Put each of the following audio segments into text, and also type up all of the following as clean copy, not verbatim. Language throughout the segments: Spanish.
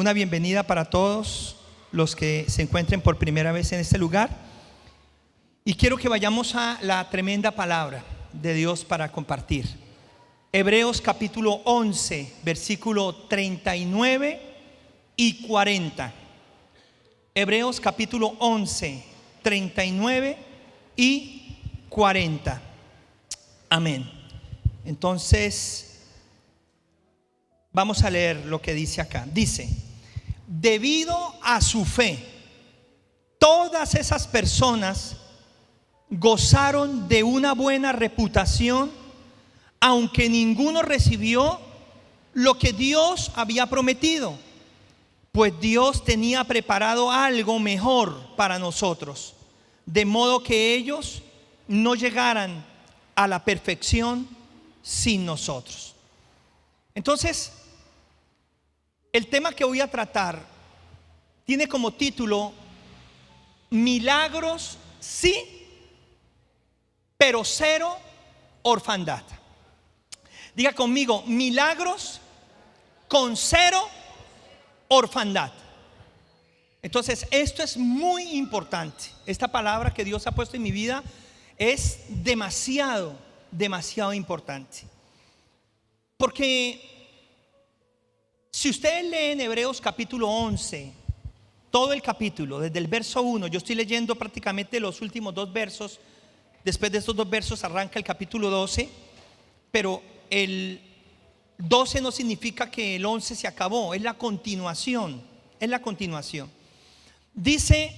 Una bienvenida para todos los que se encuentren por primera vez en este lugar. Y quiero que vayamos a la tremenda palabra de Dios para compartir. Hebreos capítulo 11, versículo 39 y 40. Hebreos capítulo 11, 39 y 40. Amén. Entonces, vamos a leer lo que dice acá. Dice: debido a su fe, todas esas personas gozaron de una buena reputación, aunque ninguno recibió lo que Dios había prometido, pues Dios tenía preparado algo mejor para nosotros, de modo que ellos no llegaran a la perfección sin nosotros. Entonces, el tema que voy a tratar tiene como título: milagros sí, pero cero orfandad. Diga conmigo: milagros con cero orfandad. Entonces, esto es muy importante. Esta palabra que Dios ha puesto en mi vida es demasiado importante. Porque si ustedes leen Hebreos capítulo 11, todo el capítulo, desde el verso 1, yo estoy leyendo prácticamente los últimos dos versos. Después de estos dos versos arranca el capítulo 12, pero el 12 no significa que el 11 se acabó, es la continuación, Dice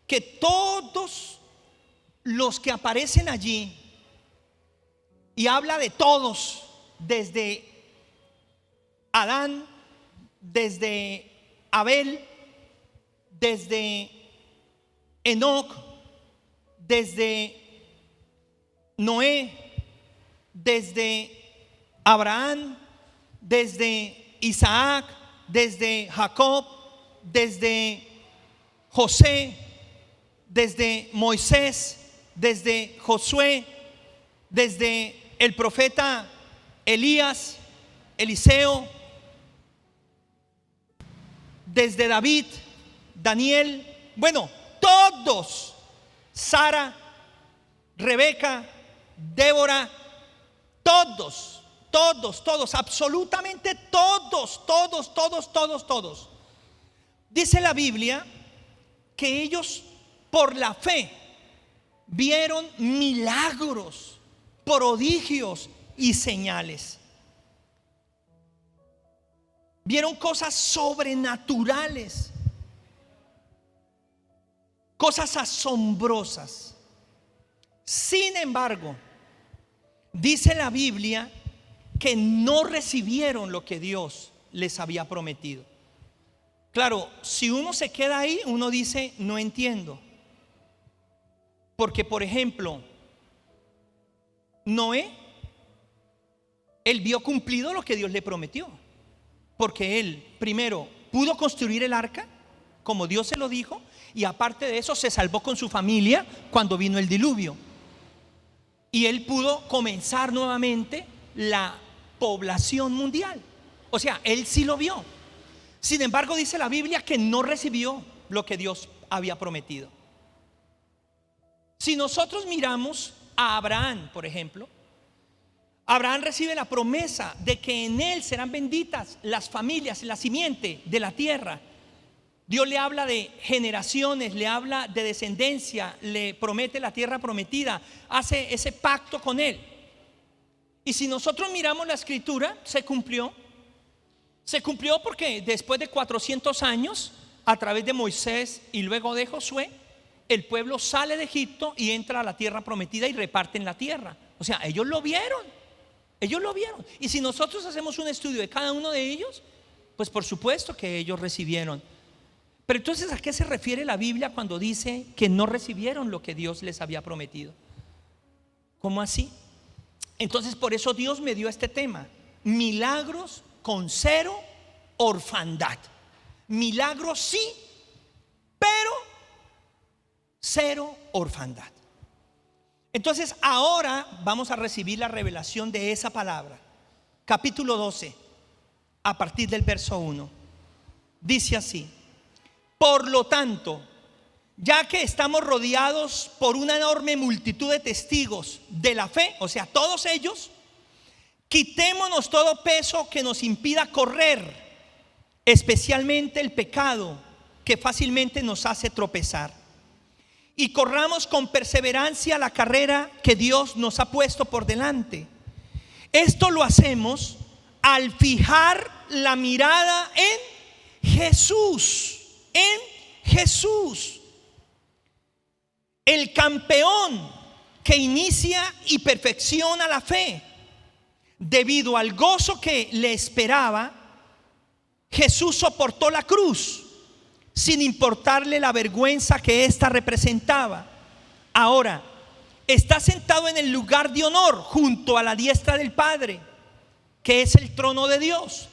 que todos los que aparecen allí, y habla de todos, desde Adán, desde Abel, desde Enoc, desde Noé, desde Abraham, desde Isaac, desde Jacob, desde José, desde Moisés, desde Josué, desde el profeta Elías, Eliseo, desde David, Daniel, bueno, todos, Sara, Rebeca, Débora, todos, absolutamente todos. Dice la Biblia que ellos por la fe vieron milagros, prodigios y señales. Vieron cosas sobrenaturales, cosas asombrosas. Sin embargo, dice la Biblia que no recibieron lo que Dios les había prometido. Claro, si uno se queda ahí, uno dice: no entiendo. Porque, por ejemplo, Noé, él vio cumplido lo que Dios le prometió. Porque él, primero, pudo construir el arca como Dios se lo dijo, y aparte de eso se salvó con su familia cuando vino el diluvio. Y él pudo comenzar nuevamente la población mundial. O sea, él sí lo vio. Sin embargo, dice la Biblia que no recibió lo que Dios había prometido. Si nosotros miramos a Abraham, por ejemplo, Abraham recibe la promesa de que en él serán benditas las familias, la simiente de la tierra. Dios le habla de generaciones, le habla de descendencia, le promete la tierra prometida, hace ese pacto con él. Y si nosotros miramos la escritura, se cumplió porque después de 400 años, a través de Moisés y luego de Josué, el pueblo sale de Egipto y entra a la tierra prometida y reparten la tierra. O sea, ellos lo vieron. Y si nosotros hacemos un estudio de cada uno de ellos, pues por supuesto que ellos recibieron. Pero entonces, ¿a qué se refiere la Biblia cuando dice que no recibieron lo que Dios les había prometido? ¿Cómo así? Entonces, por eso Dios me dio este tema: milagros con cero orfandad. Milagros sí, pero cero orfandad. Entonces, ahora vamos a recibir la revelación de esa palabra. Capítulo 12, a partir del verso 1. Dice así: por lo tanto, ya que estamos rodeados por una enorme multitud de testigos de la fe, o sea, todos ellos, quitémonos todo peso que nos impida correr, especialmente el pecado que fácilmente nos hace tropezar, y corramos con perseverancia la carrera que Dios nos ha puesto por delante. Esto lo hacemos al fijar la mirada en Jesús, el campeón que inicia y perfecciona la fe. Debido al gozo que le esperaba, Jesús soportó la cruz sin importarle la vergüenza que ésta representaba. Ahora está sentado en el lugar de honor junto a la diestra del Padre, que es el trono de Dios.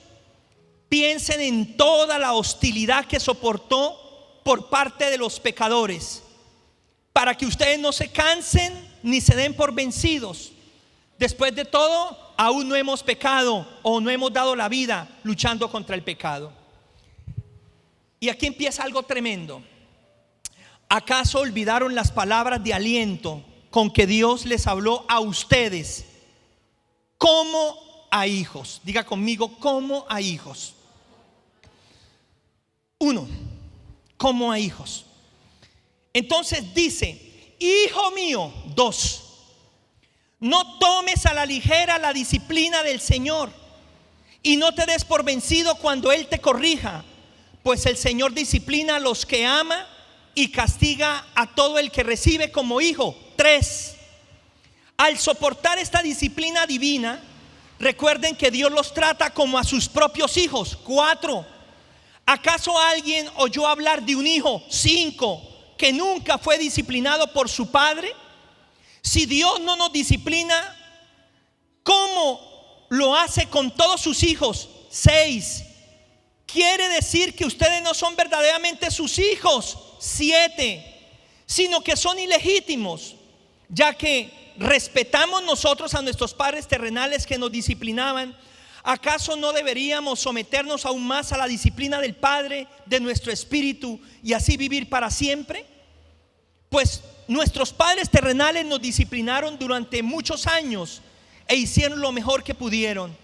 Piensen en toda la hostilidad que soportó por parte de los pecadores, para que ustedes no se cansen ni se den por vencidos. Después de todo, aún no hemos pecado o no hemos dado la vida luchando contra el pecado. Y aquí empieza algo tremendo. ¿Acaso olvidaron las palabras de aliento con que Dios les habló a ustedes como a hijos? Diga conmigo, como a hijos. 1, como a hijos. Entonces dice: hijo mío. 2, no tomes a la ligera la disciplina del Señor y no te des por vencido cuando Él te corrija, pues el Señor disciplina a los que ama y castiga a todo el que recibe como hijo. 3, al soportar esta disciplina divina, recuerden que Dios los trata como a sus propios hijos. 4, ¿acaso alguien oyó hablar de un hijo? 5, que nunca fue disciplinado por su padre? Si Dios no nos disciplina, ¿cómo lo hace con todos sus hijos? 6, quiere decir que ustedes no son verdaderamente sus hijos. 7, sino que son ilegítimos, ya que respetamos nosotros a nuestros padres terrenales que nos disciplinaban. ¿Acaso no deberíamos someternos aún más a la disciplina del Padre de nuestro espíritu y así vivir para siempre? Pues nuestros padres terrenales nos disciplinaron durante muchos años e hicieron lo mejor que pudieron,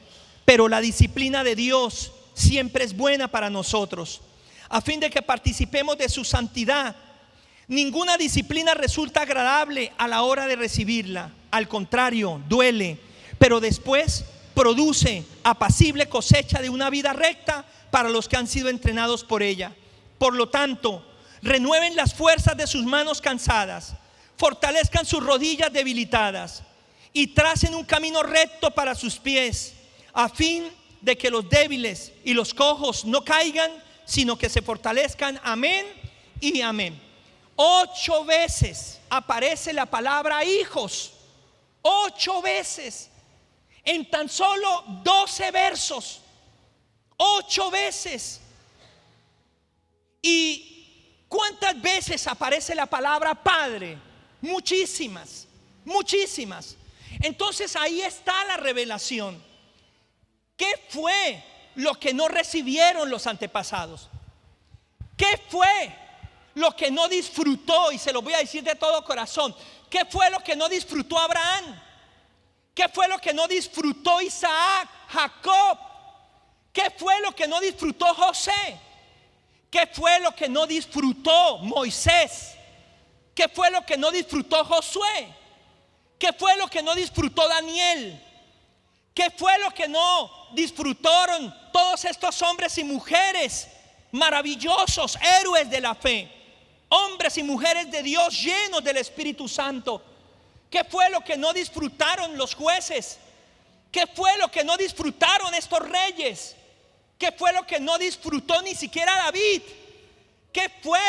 pero la disciplina de Dios siempre es buena para nosotros, a fin de que participemos de su santidad. Ninguna disciplina resulta agradable a la hora de recibirla, al contrario, duele, pero después produce apacible cosecha de una vida recta para los que han sido entrenados por ella. Por lo tanto, renueven las fuerzas de sus manos cansadas, fortalezcan sus rodillas debilitadas y tracen un camino recto para sus pies, a fin de que los débiles y los cojos no caigan, sino que se fortalezcan. Amén y amén. 8 veces aparece la palabra hijos. 8 veces en tan solo 12 versos. 8 veces. ¿Y cuántas veces aparece la palabra padre? Muchísimas, muchísimas. Entonces ahí está la revelación. ¿Qué fue lo que no recibieron los antepasados? ¿Qué fue lo que no disfrutó? Y se lo voy a decir de todo corazón. ¿Qué fue lo que no disfrutó Abraham? ¿Qué fue lo que no disfrutó Isaac, Jacob? ¿Qué fue lo que no disfrutó José? ¿Qué fue lo que no disfrutó Moisés? ¿Qué fue lo que no disfrutó Josué? ¿Qué fue lo que no disfrutó Daniel? ¿Qué fue lo que no disfrutaron todos estos hombres y mujeres maravillosos, héroes de la fe, hombres y mujeres de Dios llenos del Espíritu Santo? ¿Qué fue lo que no disfrutaron los jueces? ¿Qué fue lo que no disfrutaron estos reyes? ¿Qué fue lo que no disfrutó ni siquiera David? ¿Qué fue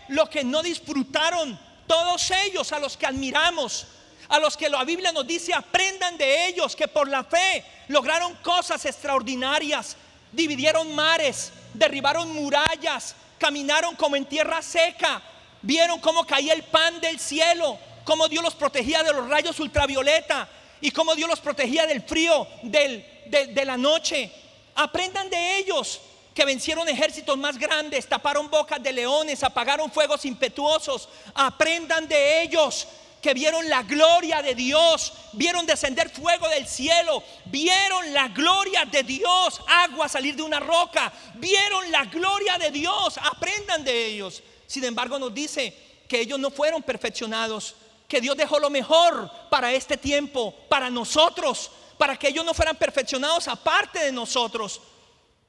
lo que no disfrutaron todos ellos a los que admiramos? A los que la Biblia nos dice: aprendan de ellos, que por la fe lograron cosas extraordinarias, dividieron mares, derribaron murallas, caminaron como en tierra seca, vieron cómo caía el pan del cielo, cómo Dios los protegía de los rayos ultravioleta y cómo Dios los protegía del frío de la noche. Aprendan de ellos, que vencieron ejércitos más grandes, taparon bocas de leones, apagaron fuegos impetuosos. Aprendan de ellos, que vieron la gloria de Dios, vieron descender fuego del cielo, vieron la gloria de Dios, agua salir de una roca, vieron la gloria de Dios. Aprendan de ellos. Sin embargo, nos dice que ellos no fueron perfeccionados, que Dios dejó lo mejor para este tiempo, para nosotros, para que ellos no fueran perfeccionados aparte de nosotros.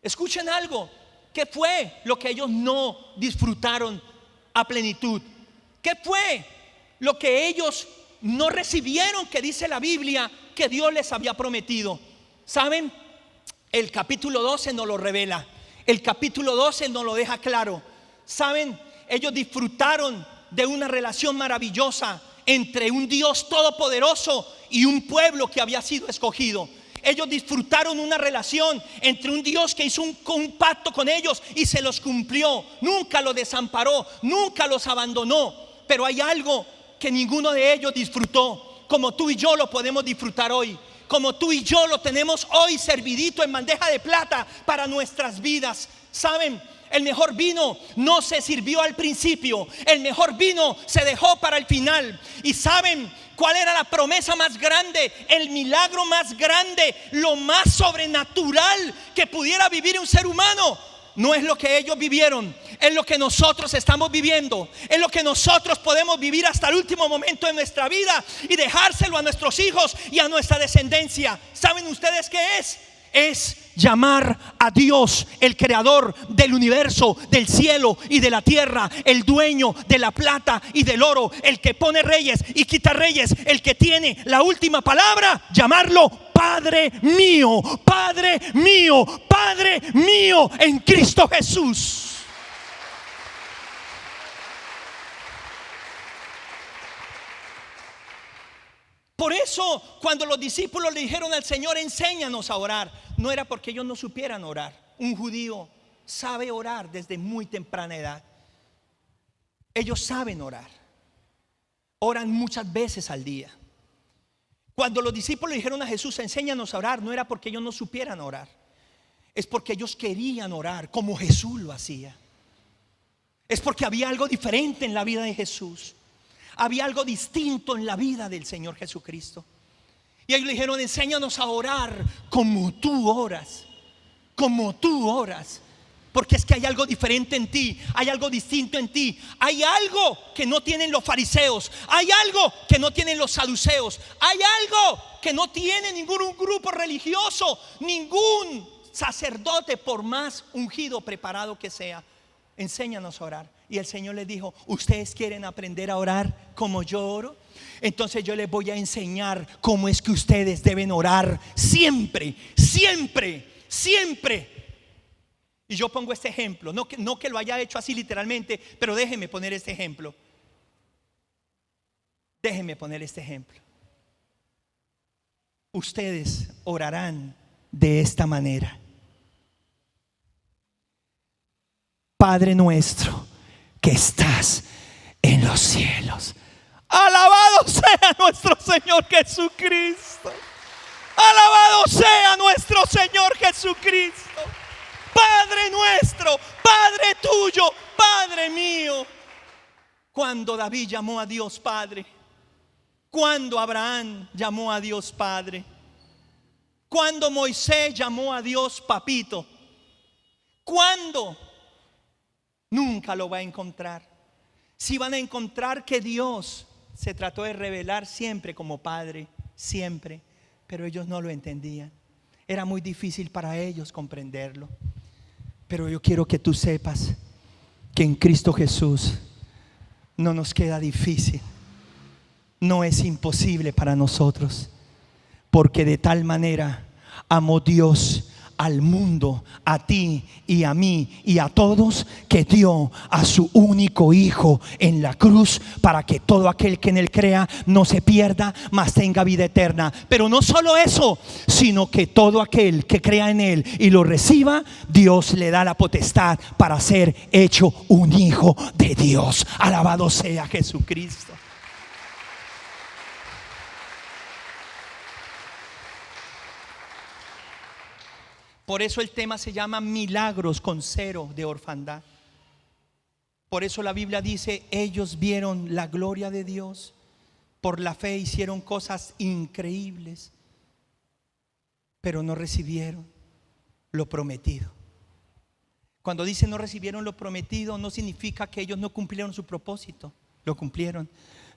Escuchen algo, ¿qué fue lo que ellos no disfrutaron a plenitud? ¿Qué fue lo que ellos no recibieron, que dice la Biblia que Dios les había prometido? ¿Saben? El capítulo 12 nos lo revela. El capítulo 12 nos lo deja claro. ¿Saben? Ellos disfrutaron de una relación maravillosa entre un Dios todopoderoso y un pueblo que había sido escogido. Ellos disfrutaron una relación entre un Dios que hizo un pacto con ellos y se los cumplió. Nunca los desamparó, nunca los abandonó. Pero hay algo que ninguno de ellos disfrutó, como tú y yo lo podemos disfrutar hoy, como tú y yo lo tenemos hoy servidito en bandeja de plata para nuestras vidas. ¿Saben? El mejor vino no se sirvió al principio, el mejor vino se dejó para el final. ¿Y saben cuál era la promesa más grande? El milagro más grande, lo más sobrenatural que pudiera vivir un ser humano. No es lo que ellos vivieron, es lo que nosotros estamos viviendo, es lo que nosotros podemos vivir hasta el último momento de nuestra vida y dejárselo a nuestros hijos y a nuestra descendencia. ¿Saben ustedes qué es? Es llamar a Dios, el creador del universo, del cielo y de la tierra, el dueño de la plata y del oro, el que pone reyes y quita reyes, el que tiene la última palabra, llamarlo Padre mío, Padre mío, Padre mío en Cristo Jesús. Por eso, cuando los discípulos le dijeron al Señor, enséñanos a orar, no era porque ellos no supieran orar. Un judío sabe orar desde muy temprana edad. Ellos saben orar. Oran muchas veces al día. Cuando los discípulos le dijeron a Jesús, enséñanos a orar, no era porque ellos no supieran orar. Es porque ellos querían orar como Jesús lo hacía. Es porque había algo diferente en la vida de Jesús. Había algo distinto en la vida del Señor Jesucristo. Y ellos le dijeron, enséñanos a orar como tú oras. Como tú oras. Porque es que hay algo diferente en ti, hay algo distinto en ti. Hay algo que no tienen los fariseos, hay algo que no tienen los saduceos, hay algo que no tiene ningún grupo religioso, ningún sacerdote, por más ungido, preparado que sea. Enséñanos a orar. Y el Señor les dijo, ¿ustedes quieren aprender a orar como yo oro? Entonces yo les voy a enseñar cómo es que ustedes deben orar siempre, siempre, siempre. Y yo pongo este ejemplo, no que lo haya hecho así literalmente, pero déjenme poner este ejemplo. Déjenme poner este ejemplo. Ustedes orarán de esta manera: Padre nuestro que estás en los cielos, alabado sea nuestro Señor Jesucristo. Alabado sea nuestro Señor Jesucristo. Padre nuestro, Padre tuyo, Padre mío. Cuando David llamó a Dios Padre, cuando Abraham llamó a Dios Padre, cuando Moisés llamó a Dios Papito, cuando nunca lo va a encontrar. Si van a encontrar que Dios se trató de revelar siempre como Padre, siempre, pero ellos no lo entendían. Era muy difícil para ellos comprenderlo. Pero yo quiero que tú sepas que en Cristo Jesús no nos queda difícil, no es imposible para nosotros, porque de tal manera amó Dios al mundo, a ti y a mí y a todos, que dio a su único Hijo en la cruz, para que todo aquel que en él crea no se pierda, mas tenga vida eterna. Pero no solo eso, sino que todo aquel que crea en él y lo reciba, Dios le da la potestad para ser hecho un hijo de Dios. Alabado sea Jesucristo. Por eso el tema se llama milagros con cero de orfandad. Por eso la Biblia dice: ellos vieron la gloria de Dios, por la fe hicieron cosas increíbles, pero no recibieron lo prometido. Cuando dice no recibieron lo prometido, no significa que ellos no cumplieron su propósito. Lo cumplieron,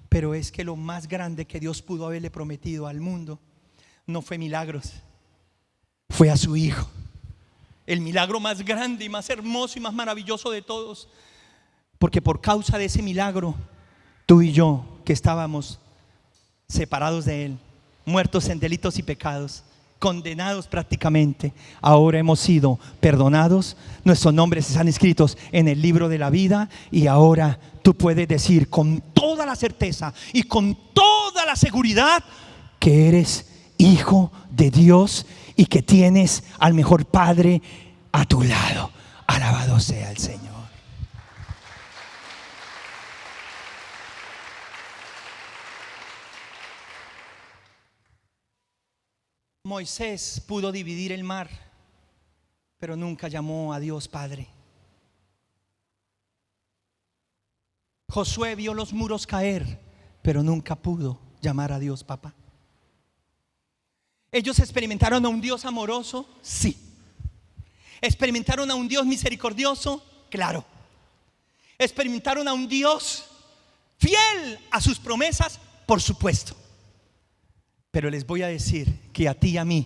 pero es que lo más grande que Dios pudo haberle prometido al mundo no fue milagros, fue a su Hijo. El milagro más grande y más hermoso y más maravilloso de todos. Porque por causa de ese milagro, tú y yo, que estábamos separados de Él, muertos en delitos y pecados, condenados prácticamente, ahora hemos sido perdonados. Nuestros nombres están escritos en el libro de la vida. Y ahora tú puedes decir con toda la certeza y con toda la seguridad que eres hijo de Dios y que tienes al mejor Padre a tu lado. Alabado sea el Señor. Moisés pudo dividir el mar, pero nunca llamó a Dios Padre. Josué vio los muros caer, pero nunca pudo llamar a Dios Papá. Ellos experimentaron a un Dios amoroso, sí. Experimentaron a un Dios misericordioso, claro. Experimentaron a un Dios fiel a sus promesas, por supuesto. Pero les voy a decir que a ti y a mí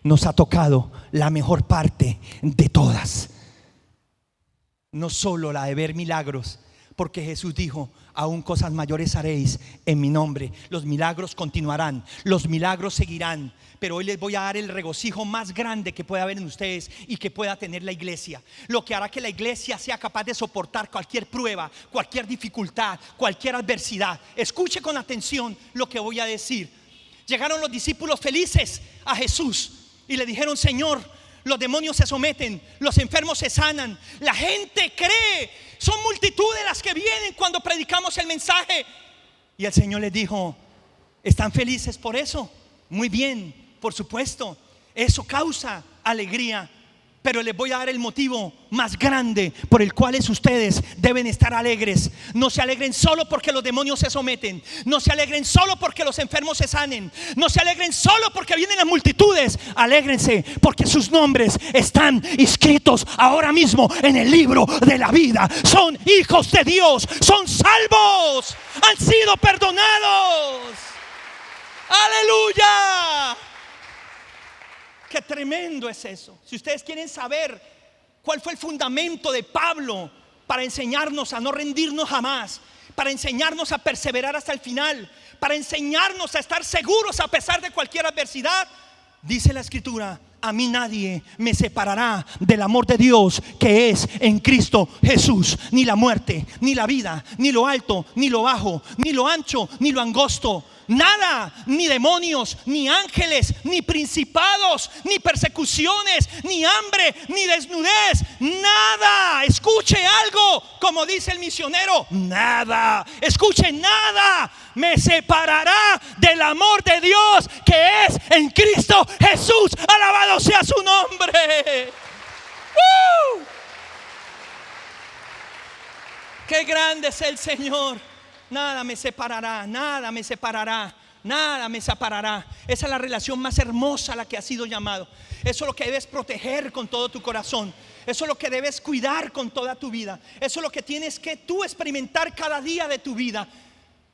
nos ha tocado la mejor parte de todas. No solo la de ver milagros, porque Jesús dijo: aún cosas mayores haréis en mi nombre. Los milagros continuarán, los milagros seguirán. Pero hoy les voy a dar el regocijo más grande que pueda haber en ustedes y que pueda tener la iglesia. Lo que hará que la iglesia sea capaz de soportar cualquier prueba, cualquier dificultad, cualquier adversidad. Escuche con atención lo que voy a decir. Llegaron los discípulos felices a Jesús y le dijeron: Señor, los demonios se someten, los enfermos se sanan, la gente cree, son multitudes las que vienen cuando predicamos el mensaje. Y el Señor les dijo: ¿están felices por eso? Muy bien, por supuesto, eso causa alegría. Pero les voy a dar el motivo más grande por el cual ustedes deben estar alegres. No se alegren solo porque los demonios se someten. No se alegren solo porque los enfermos se sanen. No se alegren solo porque vienen las multitudes. Alégrense porque sus nombres están inscritos ahora mismo en el libro de la vida. Son hijos de Dios, son salvos, han sido perdonados. ¡Aleluya! Qué tremendo es eso. Si ustedes quieren saber cuál fue el fundamento de Pablo para enseñarnos a no rendirnos jamás, para enseñarnos a perseverar hasta el final, para enseñarnos a estar seguros a pesar de cualquier adversidad, dice la Escritura: a mí nadie me separará del amor de Dios que es en Cristo Jesús. Ni la muerte, ni la vida, ni lo alto, ni lo bajo, ni lo ancho, ni lo angosto. Nada, ni demonios, ni ángeles, ni principados, ni persecuciones, ni hambre, ni desnudez. Nada, escuche algo, como dice el misionero: nada, escuche, nada me separará del amor de Dios que es en Cristo Jesús. Alabado sea su nombre. Qué grande es el Señor. Nada me separará, nada me separará, nada me separará. Esa es la relación más hermosa a la que has sido llamado. Eso es lo que debes proteger con todo tu corazón. Eso es lo que debes cuidar con toda tu vida. Eso es lo que tienes que tú experimentar cada día de tu vida.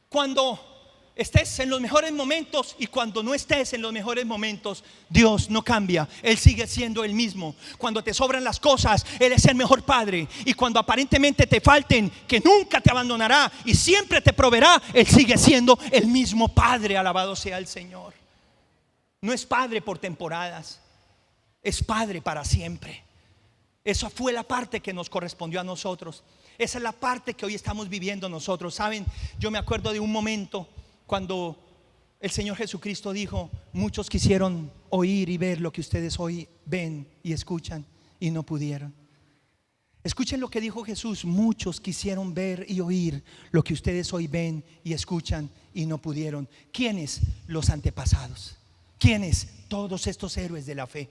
Cuando estés en los mejores momentos y cuando no estés en los mejores momentos, Dios no cambia, Él sigue siendo el mismo. Cuando te sobran las cosas, Él es el mejor Padre. Y cuando aparentemente te falten, que nunca te abandonará y siempre te proveerá, Él sigue siendo el mismo Padre. Alabado sea el Señor. No es Padre por temporadas, es Padre para siempre. Esa fue la parte que nos correspondió a nosotros. Esa es la parte que hoy estamos viviendo nosotros. Saben, yo me acuerdo de un momento cuando el Señor Jesucristo dijo: muchos quisieron oír y ver lo que ustedes hoy ven y escuchan y no pudieron. Escuchen lo que dijo Jesús: muchos quisieron ver y oír lo que ustedes hoy ven y escuchan y no pudieron. ¿Quiénes? Los antepasados. ¿Quiénes? Todos estos héroes de la fe.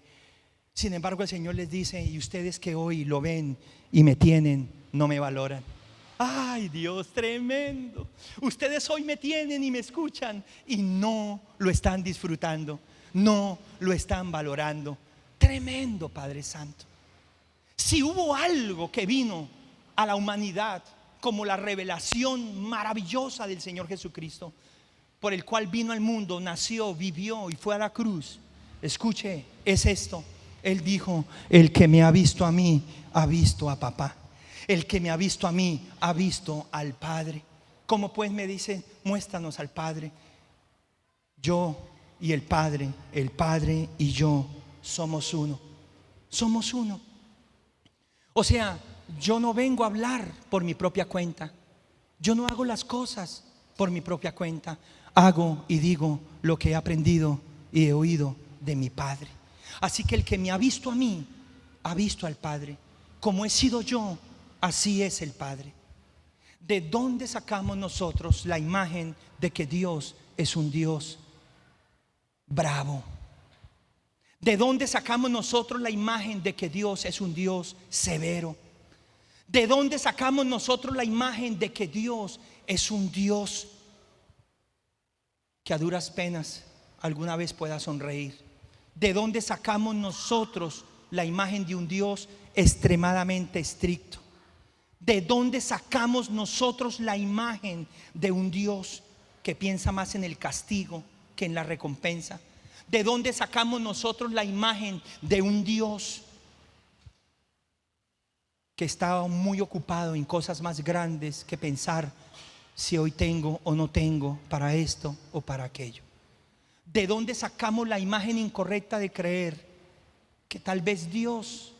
Sin embargo, el Señor les dice: y ustedes que hoy lo ven y me tienen, no me valoran. Ay, Dios, tremendo. Ustedes hoy me tienen y me escuchan y no lo están disfrutando, no lo están valorando. Tremendo, Padre Santo. Si hubo algo que vino a la humanidad como la revelación maravillosa del Señor Jesucristo, por el cual vino al mundo, nació, vivió y fue a la cruz, escuche, es esto. Él dijo: el que me ha visto a mí, ha visto a papá. El que me ha visto a mí, ha visto al Padre. ¿Cómo pues? Me dice: muéstranos al Padre. Yo y el Padre y yo somos uno. Somos uno. O sea, yo no vengo a hablar por mi propia cuenta. Yo no hago las cosas por mi propia cuenta. Hago y digo lo que he aprendido y he oído de mi Padre. Así que el que me ha visto a mí, ha visto al Padre. Como he sido yo, así es el Padre. ¿De dónde sacamos nosotros la imagen de que Dios es un Dios bravo? ¿De dónde sacamos nosotros la imagen de que Dios es un Dios severo? ¿De dónde sacamos nosotros la imagen de que Dios es un Dios que a duras penas alguna vez pueda sonreír? ¿De dónde sacamos nosotros la imagen de un Dios extremadamente estricto? ¿De dónde sacamos nosotros la imagen de un Dios que piensa más en el castigo que en la recompensa? ¿De dónde sacamos nosotros la imagen de un Dios que está muy ocupado en cosas más grandes que pensar si hoy tengo o no tengo para esto o para aquello? ¿De dónde sacamos la imagen incorrecta de creer que tal vez Dios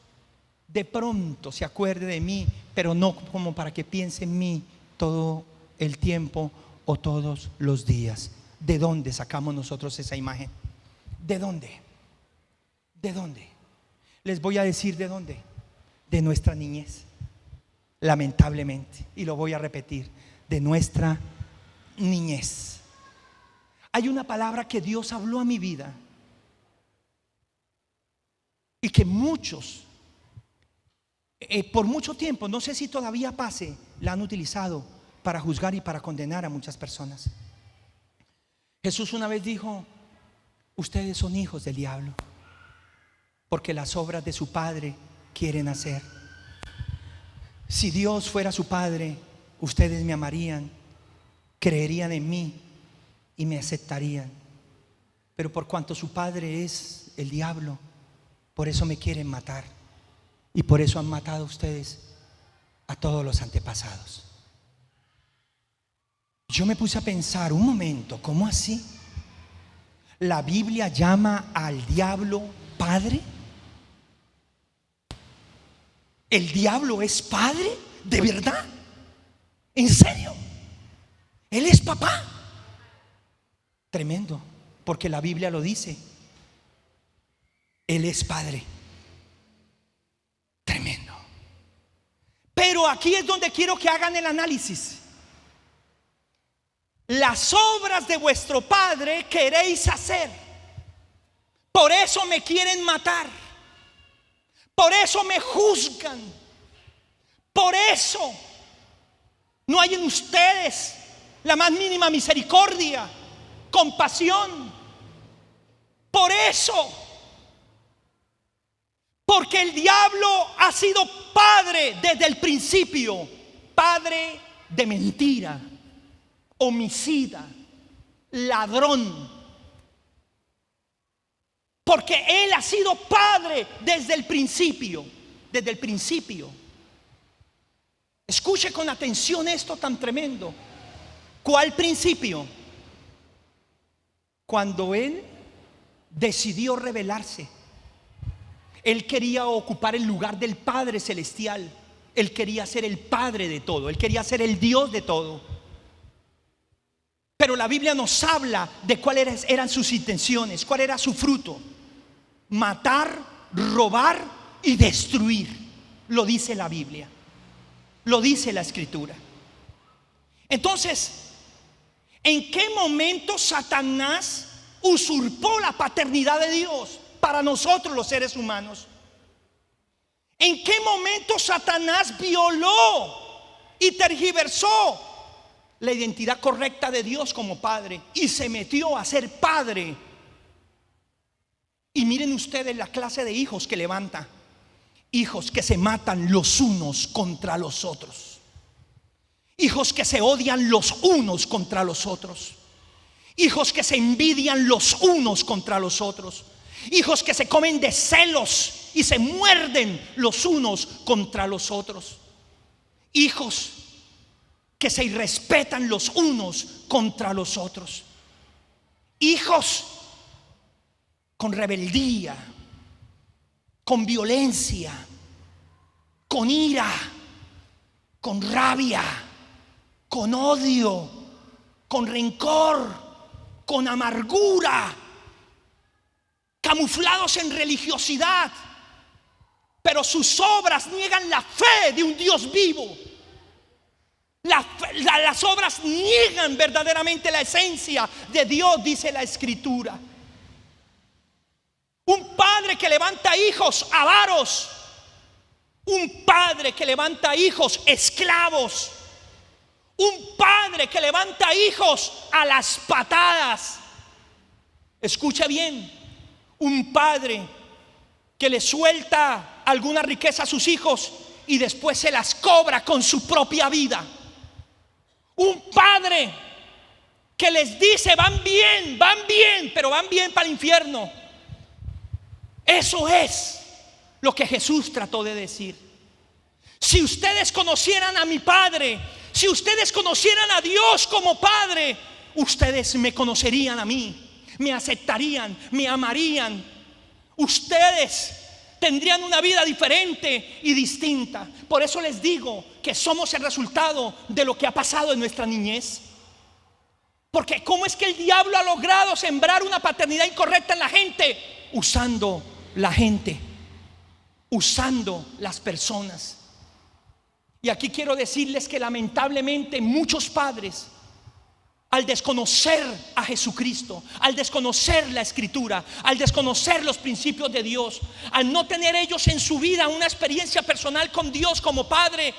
de pronto se acuerde de mí, pero no como para que piense en mí todo el tiempo o todos los días? ¿De dónde sacamos nosotros esa imagen? ¿De dónde? ¿De dónde? Les voy a decir de dónde. De nuestra niñez, lamentablemente, y lo voy a repetir, de nuestra niñez. Hay una palabra que Dios habló a mi vida y que muchos por mucho tiempo, no sé si todavía pase, la han utilizado para juzgar y para condenar a muchas personas. Jesús una vez dijo: ustedes son hijos del diablo, porque las obras de su padre quieren hacer. Si Dios fuera su padre, ustedes me amarían, creerían en mí y me aceptarían. Pero por cuanto su padre es el diablo, por eso me quieren matar. Y por eso han matado ustedes a todos los antepasados. Yo me puse a pensar un momento: ¿cómo así? ¿La Biblia llama al diablo padre? ¿El diablo es padre? ¿De verdad? ¿En serio? ¿Él es papá? Tremendo, porque la Biblia lo dice. Él es padre. Tremendo. Pero aquí es donde quiero que hagan el análisis. Las obras de vuestro padre queréis hacer. Por eso me quieren matar. Por eso me juzgan. Por eso no hay en ustedes la más mínima misericordia, compasión. Por eso. Porque el diablo ha sido padre desde el principio. Padre de mentira, homicida, ladrón. Porque él ha sido padre desde el principio. Desde el principio. Escuche con atención esto tan tremendo. ¿Cuál principio? Cuando él decidió rebelarse. Él quería ocupar el lugar del Padre Celestial. Él quería ser el Padre de todo. Él quería ser el Dios de todo. Pero la Biblia nos habla de cuáles eran sus intenciones, cuál era su fruto: matar, robar y destruir. Lo dice la Biblia, lo dice la Escritura. Entonces, ¿en qué momento Satanás usurpó la paternidad de Dios? para nosotros los seres humanos. ¿En qué momento Satanás violó y tergiversó la identidad correcta de Dios como padre y se metió a ser padre? Y miren ustedes la clase de hijos que levanta. Hijos que se matan los unos contra los otros. Hijos que se odian los unos contra los otros. Hijos que se envidian los unos contra los otros. Hijos que se comen de celos y se muerden los unos contra los otros. Hijos que se irrespetan los unos contra los otros. Hijos con rebeldía, con violencia, con ira, con rabia, con odio, con rencor, con amargura, camuflados en religiosidad, pero sus obras niegan la fe de un Dios vivo. Las obras niegan verdaderamente la esencia de Dios, dice la Escritura. Un padre que levanta hijos avaros, un padre que levanta hijos esclavos, un padre que levanta hijos a las patadas. Escucha bien, un padre que le suelta alguna riqueza a sus hijos y después se las cobra con su propia vida. Un padre que les dice van bien, pero van bien para el infierno. Eso es lo que Jesús trató de decir. Si ustedes conocieran a mi Padre, si ustedes conocieran a Dios como Padre, ustedes me conocerían a mí, me aceptarían, me amarían. Ustedes tendrían una vida diferente y distinta. Por eso les digo que somos el resultado de lo que ha pasado en nuestra niñez. Porque ¿cómo es que el diablo ha logrado sembrar una paternidad incorrecta en la gente? Usando la gente, usando las personas. Y aquí quiero decirles que lamentablemente muchos padres, al desconocer a Jesucristo, al desconocer la Escritura, al desconocer los principios de Dios, al no tener ellos en su vida una experiencia personal con Dios como padre,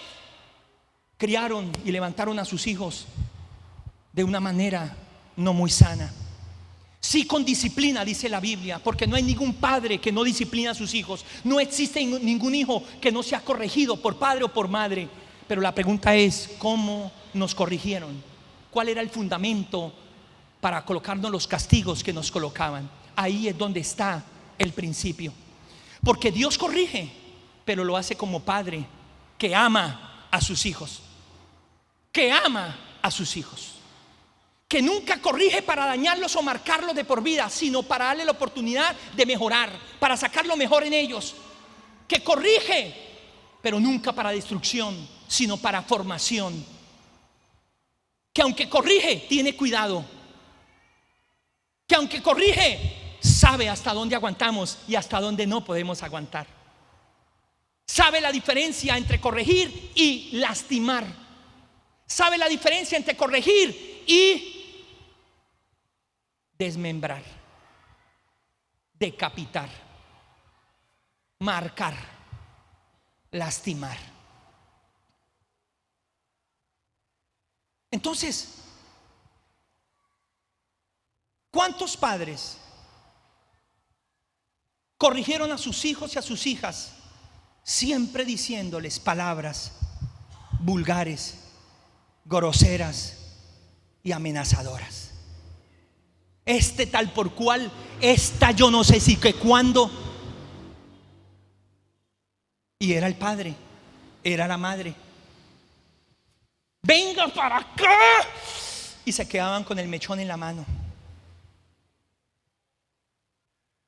criaron y levantaron a sus hijos de una manera no muy sana. Sí, con disciplina, dice la Biblia, porque no hay ningún padre que no disciplina a sus hijos. No existe ningún hijo que no sea corregido por padre o por madre. Pero la pregunta es, ¿cómo nos corrigieron? ¿Cuál era el fundamento para colocarnos los castigos que nos colocaban? Ahí es donde está el principio. Porque Dios corrige, pero lo hace como padre que ama a sus hijos. Que ama a sus hijos. Que nunca corrige para dañarlos o marcarlos de por vida, sino para darle la oportunidad de mejorar, para sacar lo mejor en ellos. Que corrige, pero nunca para destrucción, sino para formación. Que aunque corrige, tiene cuidado. Que aunque corrige, sabe hasta dónde aguantamos y hasta dónde no podemos aguantar. Sabe la diferencia entre corregir y lastimar. Sabe la diferencia entre corregir y desmembrar, decapitar, marcar, lastimar. Entonces, ¿cuántos padres corrigieron a sus hijos y a sus hijas siempre diciéndoles palabras vulgares, groseras y amenazadoras? Este tal por cual, esta yo no sé si que cuándo. Y era el padre, era la madre. Venga para acá. Y se quedaban con el mechón en la mano.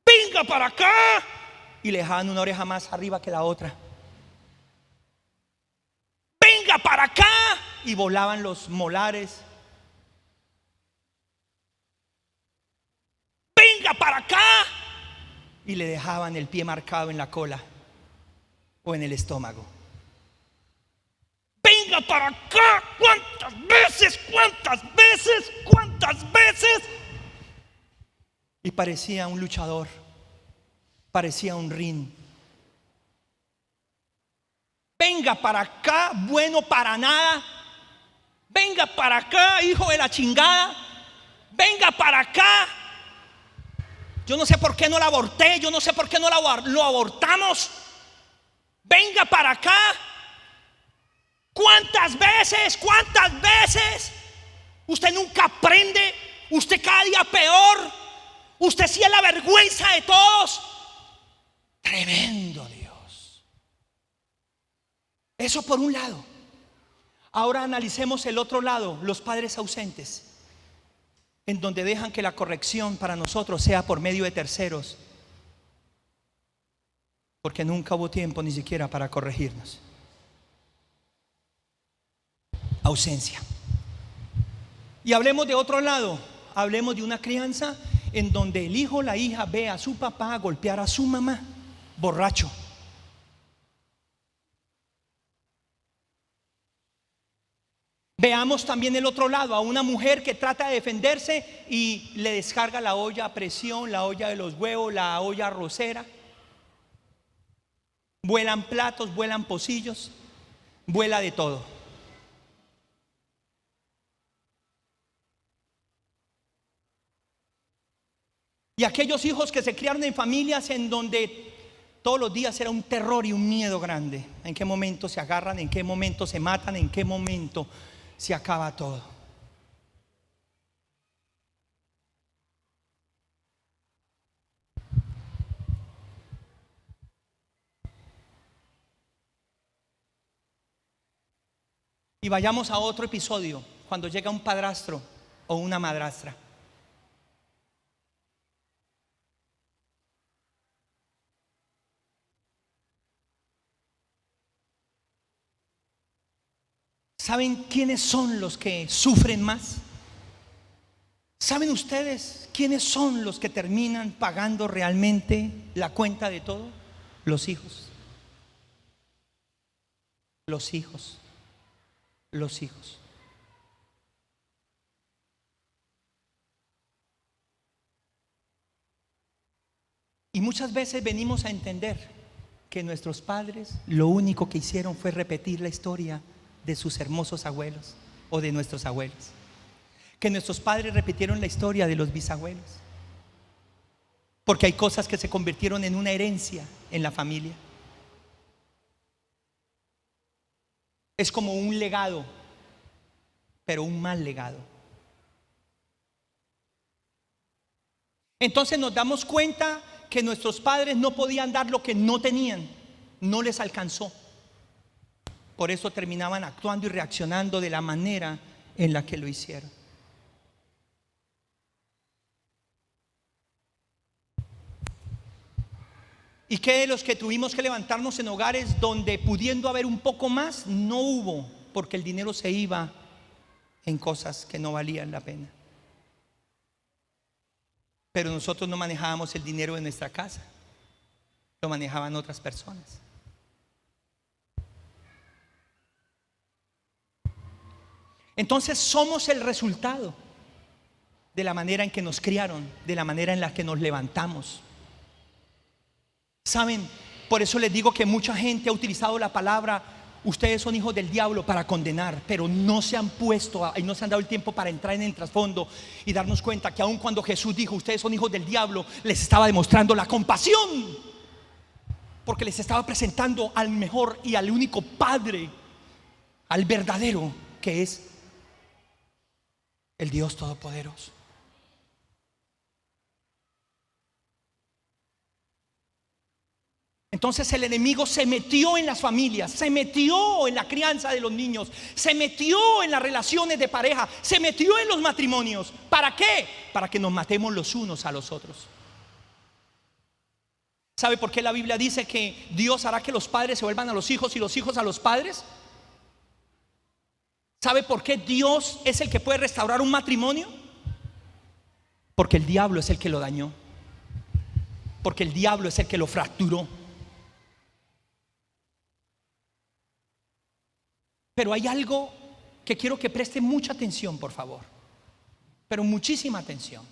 Venga para acá. Y le dejaban una oreja más arriba que la otra. Venga para acá. Y volaban los molares. Venga para acá. Y le dejaban el pie marcado en la cola o en el estómago. Venga para acá. ¿Cuántas veces? ¿Cuántas veces? ¿Cuántas veces? Y parecía un luchador. parecía un ring. Venga para acá, bueno para nada. Venga para acá, hijo de la chingada. Venga para acá. Yo no sé por qué no la aborté. Yo no sé por qué no lo abortamos. Venga para acá. ¿Cuántas veces? ¿Cuántas veces? Usted nunca aprende. Usted cada día peor. Usted sí es la vergüenza de todos. Tremendo Dios. Eso por un lado. Ahora analicemos el otro lado, los padres ausentes, en donde dejan que la corrección para nosotros sea por medio de terceros, porque nunca hubo tiempo ni siquiera para corregirnos. Ausencia. Y hablemos de otro lado, hablemos de una crianza en donde el hijo o la hija ve a su papá golpear a su mamá, borracho. Veamos también el otro lado, a una mujer que trata de defenderse y le descarga la olla a presión, la olla de los huevos, la olla arrocera. Vuelan platos, vuelan pocillos, vuela de todo. Y aquellos hijos que se criaron en familias en donde todos los días era un terror y un miedo grande. ¿En qué momento se agarran? ¿En qué momento se matan? ¿En qué momento se acaba todo? Y vayamos a otro episodio, cuando llega un padrastro o una madrastra. ¿Saben quiénes son los que sufren más? ¿Saben ustedes quiénes son los que terminan pagando realmente la cuenta de todo? Los hijos. Los hijos. Los hijos. Y muchas veces venimos a entender que nuestros padres lo único que hicieron fue repetir la historia de sus hermosos abuelos o de nuestros abuelos. Que nuestros padres repitieron la historia de los bisabuelos. Porque hay cosas que se convirtieron en una herencia en la familia. Es como un legado, pero un mal legado. Entonces nos damos cuenta que nuestros padres no podían dar lo que no tenían, no les alcanzó. Por eso terminaban actuando y reaccionando de la manera en la que lo hicieron. ¿Y qué de los que tuvimos que levantarnos en hogares donde pudiendo haber un poco más, no hubo? Porque el dinero se iba en cosas que no valían la pena. Pero nosotros no manejábamos el dinero de nuestra casa, lo manejaban otras personas. Entonces somos el resultado de la manera en que nos criaron, de la manera en la que nos levantamos. ¿Saben? Por eso les digo que mucha gente ha utilizado la palabra ustedes son hijos del diablo para condenar, pero no se han puesto y no se han dado el tiempo para entrar en el trasfondo y darnos cuenta que aun cuando Jesús dijo ustedes son hijos del diablo, les estaba demostrando la compasión, porque les estaba presentando al mejor y al único Padre, al verdadero, que es el Dios Todopoderoso. Entonces el enemigo se metió en las familias, se metió en la crianza de los niños, se metió en las relaciones de pareja, se metió en los matrimonios. ¿Para qué? Para que nos matemos los unos a los otros. ¿Sabe por qué la Biblia dice que Dios hará que los padres se vuelvan a los hijos y los hijos a los padres? ¿Sabe por qué Dios es el que puede restaurar un matrimonio? Porque el diablo es el que lo dañó. Porque el diablo es el que lo fracturó. Pero hay algo que quiero que preste mucha atención, por favor. Pero muchísima atención.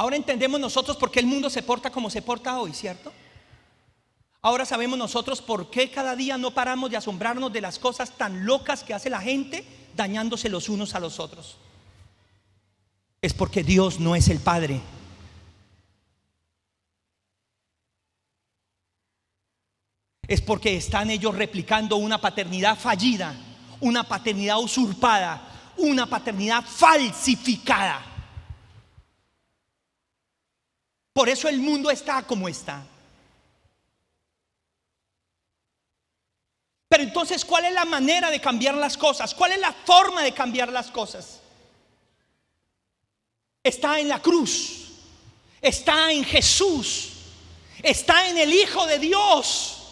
Ahora entendemos nosotros por qué el mundo se porta como se porta hoy, ¿cierto? Ahora sabemos nosotros por qué cada día no paramos de asombrarnos de las cosas tan locas que hace la gente, dañándose los unos a los otros. Es porque Dios no es el Padre. Es porque están ellos replicando una paternidad fallida, una paternidad usurpada, una paternidad falsificada. Por eso el mundo está como está. Pero entonces, ¿cuál es la manera de cambiar las cosas? ¿Cuál es la forma de cambiar las cosas? Está en la cruz, está en Jesús, está en el Hijo de Dios.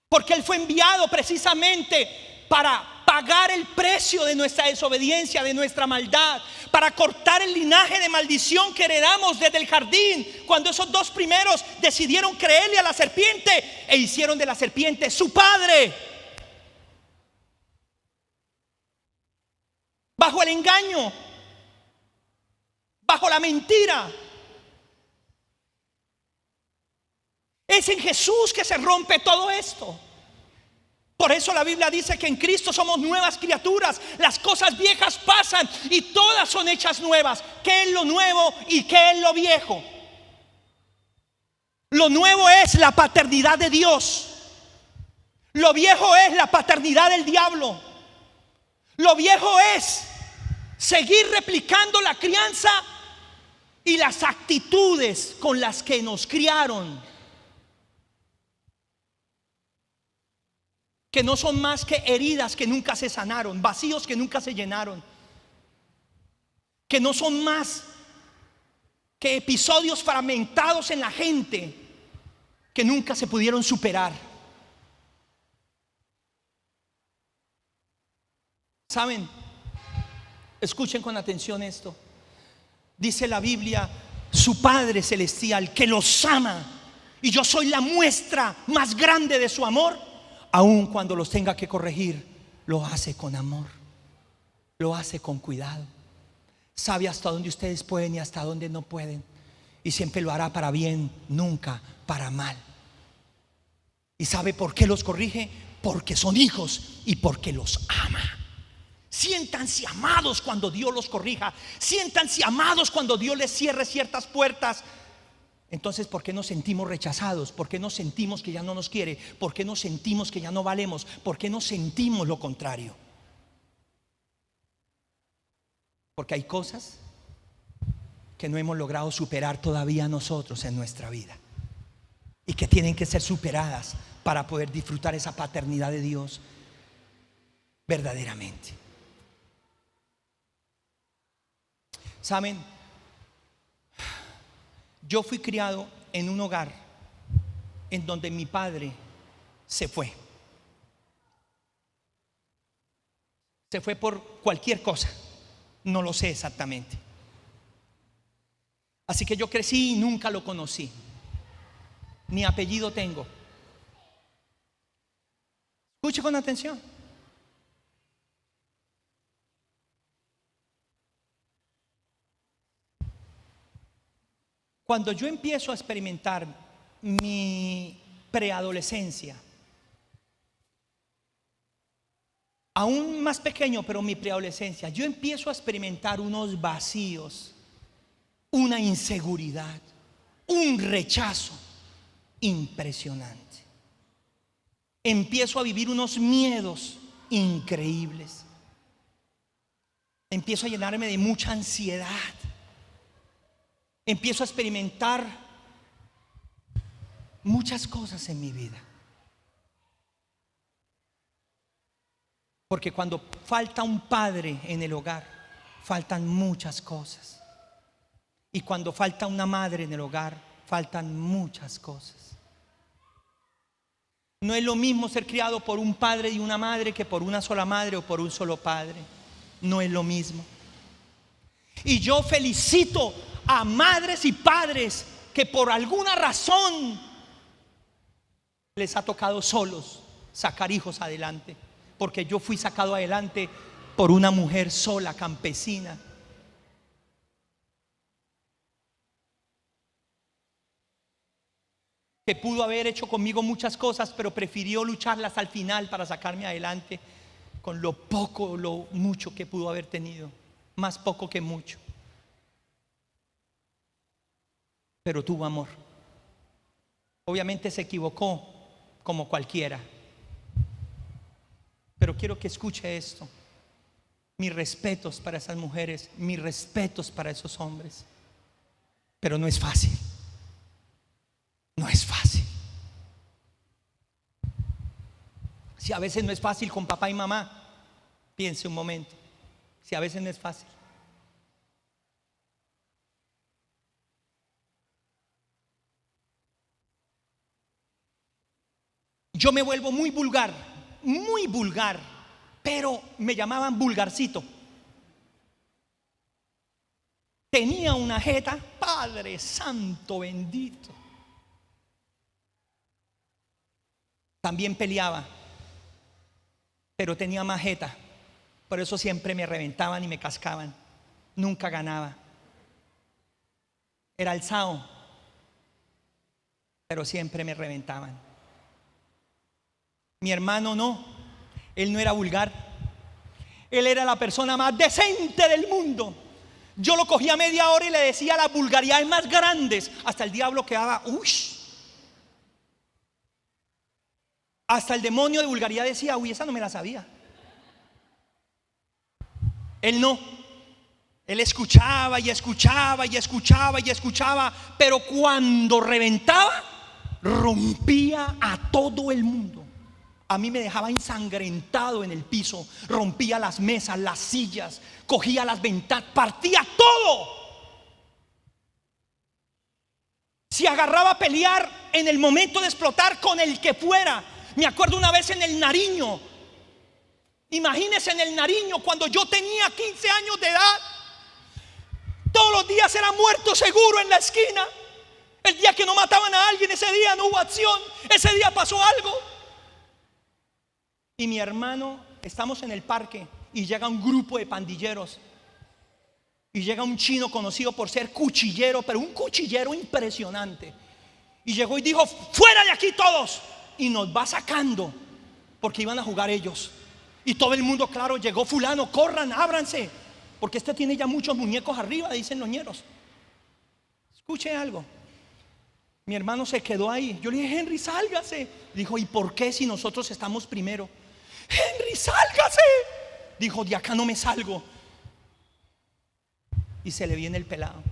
Porque Él fue enviado precisamente para pagar el precio de nuestra desobediencia, de nuestra maldad, para cortar el linaje de maldición que heredamos desde el jardín, cuando esos dos primeros decidieron creerle a la serpiente e hicieron de la serpiente su padre. Bajo el engaño, bajo la mentira. Es en Jesús que se rompe todo esto. Por eso la Biblia dice que en Cristo somos nuevas criaturas. Las cosas viejas pasan y todas son hechas nuevas. ¿Qué es lo nuevo y qué es lo viejo? Lo nuevo es la paternidad de Dios. Lo viejo es la paternidad del diablo. Lo viejo es seguir replicando la crianza y las actitudes con las que nos criaron, que no son más que heridas que nunca se sanaron, vacíos que nunca se llenaron, que no son más que episodios fragmentados en la gente que nunca se pudieron superar. ¿Saben? Escuchen con atención esto. Dice la Biblia, su Padre Celestial que los ama, y yo soy la muestra más grande de su amor. Aun cuando los tenga que corregir, lo hace con amor, lo hace con cuidado. Sabe hasta dónde ustedes pueden y hasta dónde no pueden, y siempre lo hará para bien, nunca para mal. ¿Y sabe por qué los corrige? Porque son hijos y porque los ama. Siéntanse amados cuando Dios los corrija. Siéntanse amados cuando Dios les cierre ciertas puertas. Entonces, ¿por qué nos sentimos rechazados? ¿Por qué nos sentimos que ya no nos quiere? ¿Por qué nos sentimos que ya no valemos? ¿Por qué nos sentimos lo contrario? Porque hay cosas que no hemos logrado superar todavía nosotros en nuestra vida, y que tienen que ser superadas para poder disfrutar esa paternidad de Dios verdaderamente. ¿Saben? Yo fui criado en un hogar en donde mi padre se fue. Se fue por cualquier cosa, no lo sé exactamente. Así que yo crecí y nunca lo conocí. Ni apellido tengo. Escuche con atención. Cuando yo empiezo a experimentar mi preadolescencia, aún más pequeño, pero mi preadolescencia, yo empiezo a experimentar unos vacíos, una inseguridad, un rechazo impresionante. Empiezo a vivir unos miedos increíbles. Empiezo a llenarme de mucha ansiedad. Empiezo a experimentar muchas cosas en mi vida. Porque cuando falta un padre en el hogar, faltan muchas cosas. Y cuando falta una madre en el hogar, faltan muchas cosas. No es lo mismo ser criado por un padre y una madre que por una sola madre o por un solo padre. No es lo mismo. Y yo felicito a madres y padres que por alguna razón les ha tocado solos sacar hijos adelante, porque yo fui sacado adelante por una mujer sola, campesina. Que pudo haber hecho conmigo muchas cosas, pero prefirió lucharlas al final para sacarme adelante con lo poco o lo mucho que pudo haber tenido. Más poco que mucho. Pero tuvo amor. Obviamente se equivocó como cualquiera. Pero quiero que escuche esto. Mis respetos para esas mujeres, mis respetos para esos hombres. Pero no es fácil. No es fácil. Si a veces no es fácil con papá y mamá, piense un momento. Si a veces no es fácil. Yo me vuelvo muy vulgar, pero me llamaban vulgarcito. Tenía una jeta, Padre Santo bendito. También peleaba, pero tenía más jeta. Por eso siempre me reventaban y me cascaban. Nunca ganaba. Era alzado, pero siempre me reventaban. Mi hermano no, él no era vulgar. Él era la persona más decente del mundo. Yo lo cogía media hora y le decía las vulgaridades más grandes. Hasta el diablo quedaba, uy. Hasta el demonio de vulgaridad decía, uy, esa no me la sabía. Él no. Él escuchaba y escuchaba y escuchaba y escuchaba, pero cuando reventaba, rompía a todo el mundo. A mí me dejaba ensangrentado en el piso, rompía las mesas, las sillas, cogía las ventanas, partía todo. Se agarraba a pelear en el momento de explotar con el que fuera. Me acuerdo una vez en el Nariño. Imagínense en el Nariño cuando yo tenía 15 años de edad. Todos los días era muerto seguro en la esquina. El día que no mataban a alguien, ese día no hubo acción. Ese día pasó algo. Y mi hermano, estamos en el parque y llega un grupo de pandilleros. Y llega un chino conocido por ser cuchillero, pero un cuchillero impresionante. Y llegó y dijo, fuera de aquí todos. Y nos va sacando, porque iban a jugar ellos. Y todo el mundo, claro, llegó fulano, corran, ábranse, porque este tiene ya muchos muñecos arriba, dicen los ñeros. Escuche algo. Mi hermano se quedó ahí. Yo le dije, Henry, sálgase. Dijo, ¿y por qué si nosotros estamos primero? Henry, sálgase. Dijo, de acá no me salgo. Y se le viene el pelado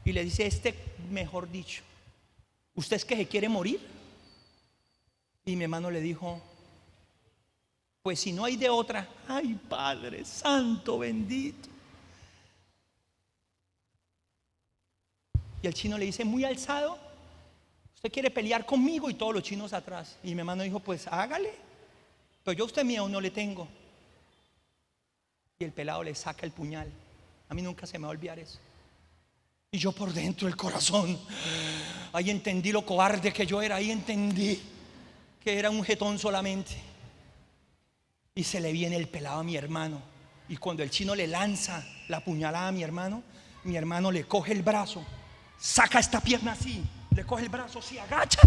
y le dice, mejor dicho, ¿usted es que se quiere morir? Y mi hermano le dijo, pues si no hay de otra. Ay, Padre Santo bendito. Y el chino le dice, muy alzado, ¿usted quiere pelear conmigo? Y todos los chinos atrás. Y mi hermano dijo, pues hágale, pero yo a usted miedo no le tengo. Y el pelado le saca el puñal. A mí nunca se me va a olvidar eso. Y yo por dentro el corazón, ahí entendí lo cobarde que yo era. Ahí entendí que era un jetón solamente. Y se le viene el pelado a mi hermano. Y cuando el chino le lanza la puñalada a mi hermano le coge el brazo, saca esta pierna así, le coge el brazo, se agacha,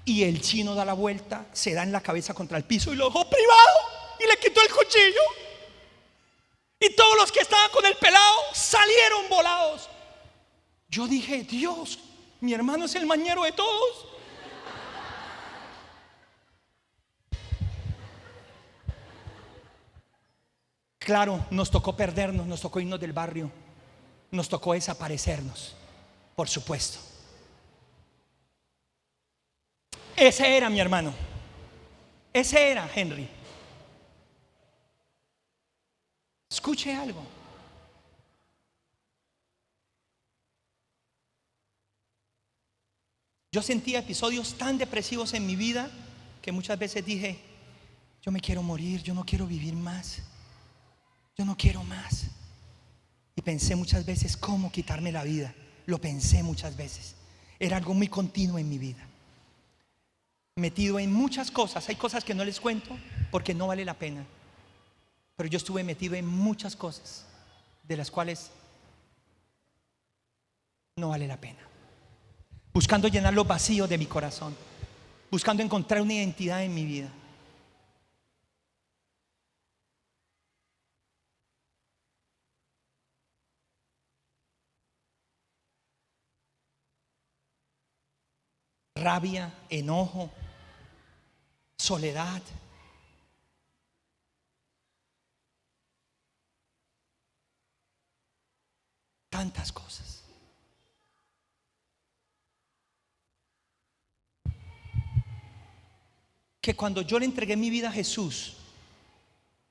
y el chino da la vuelta, se da en la cabeza contra el piso y lo dejó privado y le quitó el cuchillo. Y todos los que estaban con el pelado salieron volados. Yo dije, Dios, mi hermano es el mañero de todos. Claro, nos tocó perdernos, nos tocó irnos del barrio, nos tocó desaparecernos, por supuesto. Ese era mi hermano. Ese era Henry. Escuche algo. Yo sentía episodios tan depresivos en mi vida que muchas veces dije, yo me quiero morir, yo no quiero vivir más, yo no quiero más. Y pensé muchas veces cómo quitarme la vida. Lo pensé muchas veces. Era algo muy continuo en mi vida. Metido en muchas cosas. Hay cosas que no les cuento porque no vale la pena. Pero yo estuve metido en muchas cosas de las cuales no vale la pena, buscando llenar los vacíos de mi corazón, buscando encontrar una identidad en mi vida. Rabia, enojo, soledad. Tantas cosas. Que cuando yo le entregué mi vida a Jesús,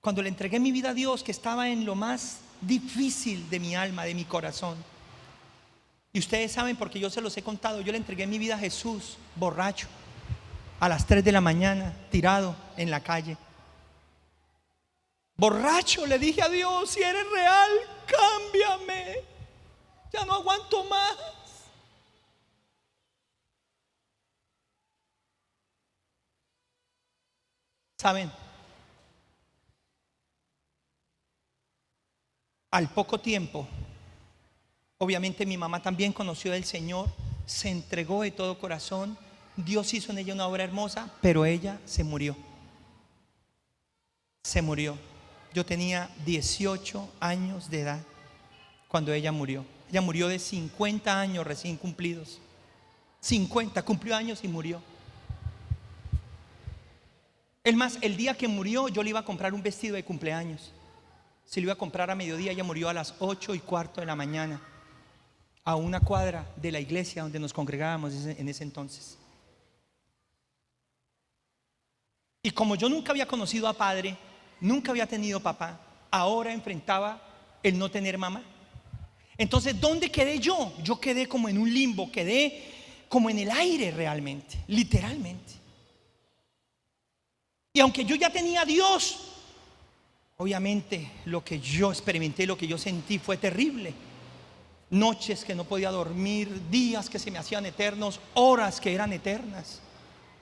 cuando le entregué mi vida a Dios, que estaba en lo más difícil de mi alma, de mi corazón, y ustedes saben porque yo se los he contado, yo le entregué mi vida a Jesús borracho, a las 3 de la mañana, tirado en la calle. Borracho, le dije a Dios: si eres real, cámbiame, ya no aguanto más. ¿Saben? Al poco tiempo, obviamente mi mamá también conoció del Señor, se entregó de todo corazón. Dios hizo en ella una obra hermosa, pero ella se murió. Se murió. Yo tenía 18 años de edad cuando ella murió. Ella murió de 50 años recién cumplidos. 50, cumplió años y murió. Es más, el día que murió yo le iba a comprar un vestido de cumpleaños. Se lo iba a comprar a mediodía. Ella murió a las 8:15 de la mañana, a una cuadra de la iglesia donde nos congregábamos en ese entonces. Y como yo nunca había conocido a padre, nunca había tenido papá, ahora enfrentaba el no tener mamá. Entonces, ¿dónde quedé yo? Yo quedé como en un limbo, quedé como en el aire realmente, literalmente. Y aunque yo ya tenía a Dios, obviamente lo que yo experimenté, lo que yo sentí fue terrible. Noches que no podía dormir, días que se me hacían eternos, horas que eran eternas.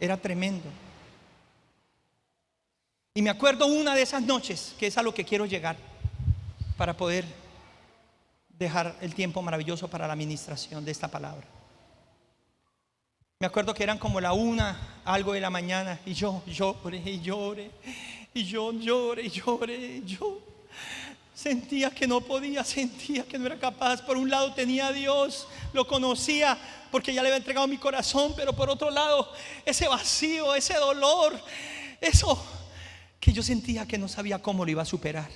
Era tremendo. Y me acuerdo una de esas noches, que es a lo que quiero llegar, para poder dejar el tiempo maravilloso para la administración de esta palabra. Me acuerdo que eran como la 1, algo de la mañana, y yo lloré y lloré, y yo lloré y lloré. Yo sentía que no podía, sentía que no era capaz. Por un lado tenía a Dios, lo conocía porque ya le había entregado mi corazón, pero por otro lado ese vacío, ese dolor, eso que yo sentía que no sabía cómo lo iba a superar.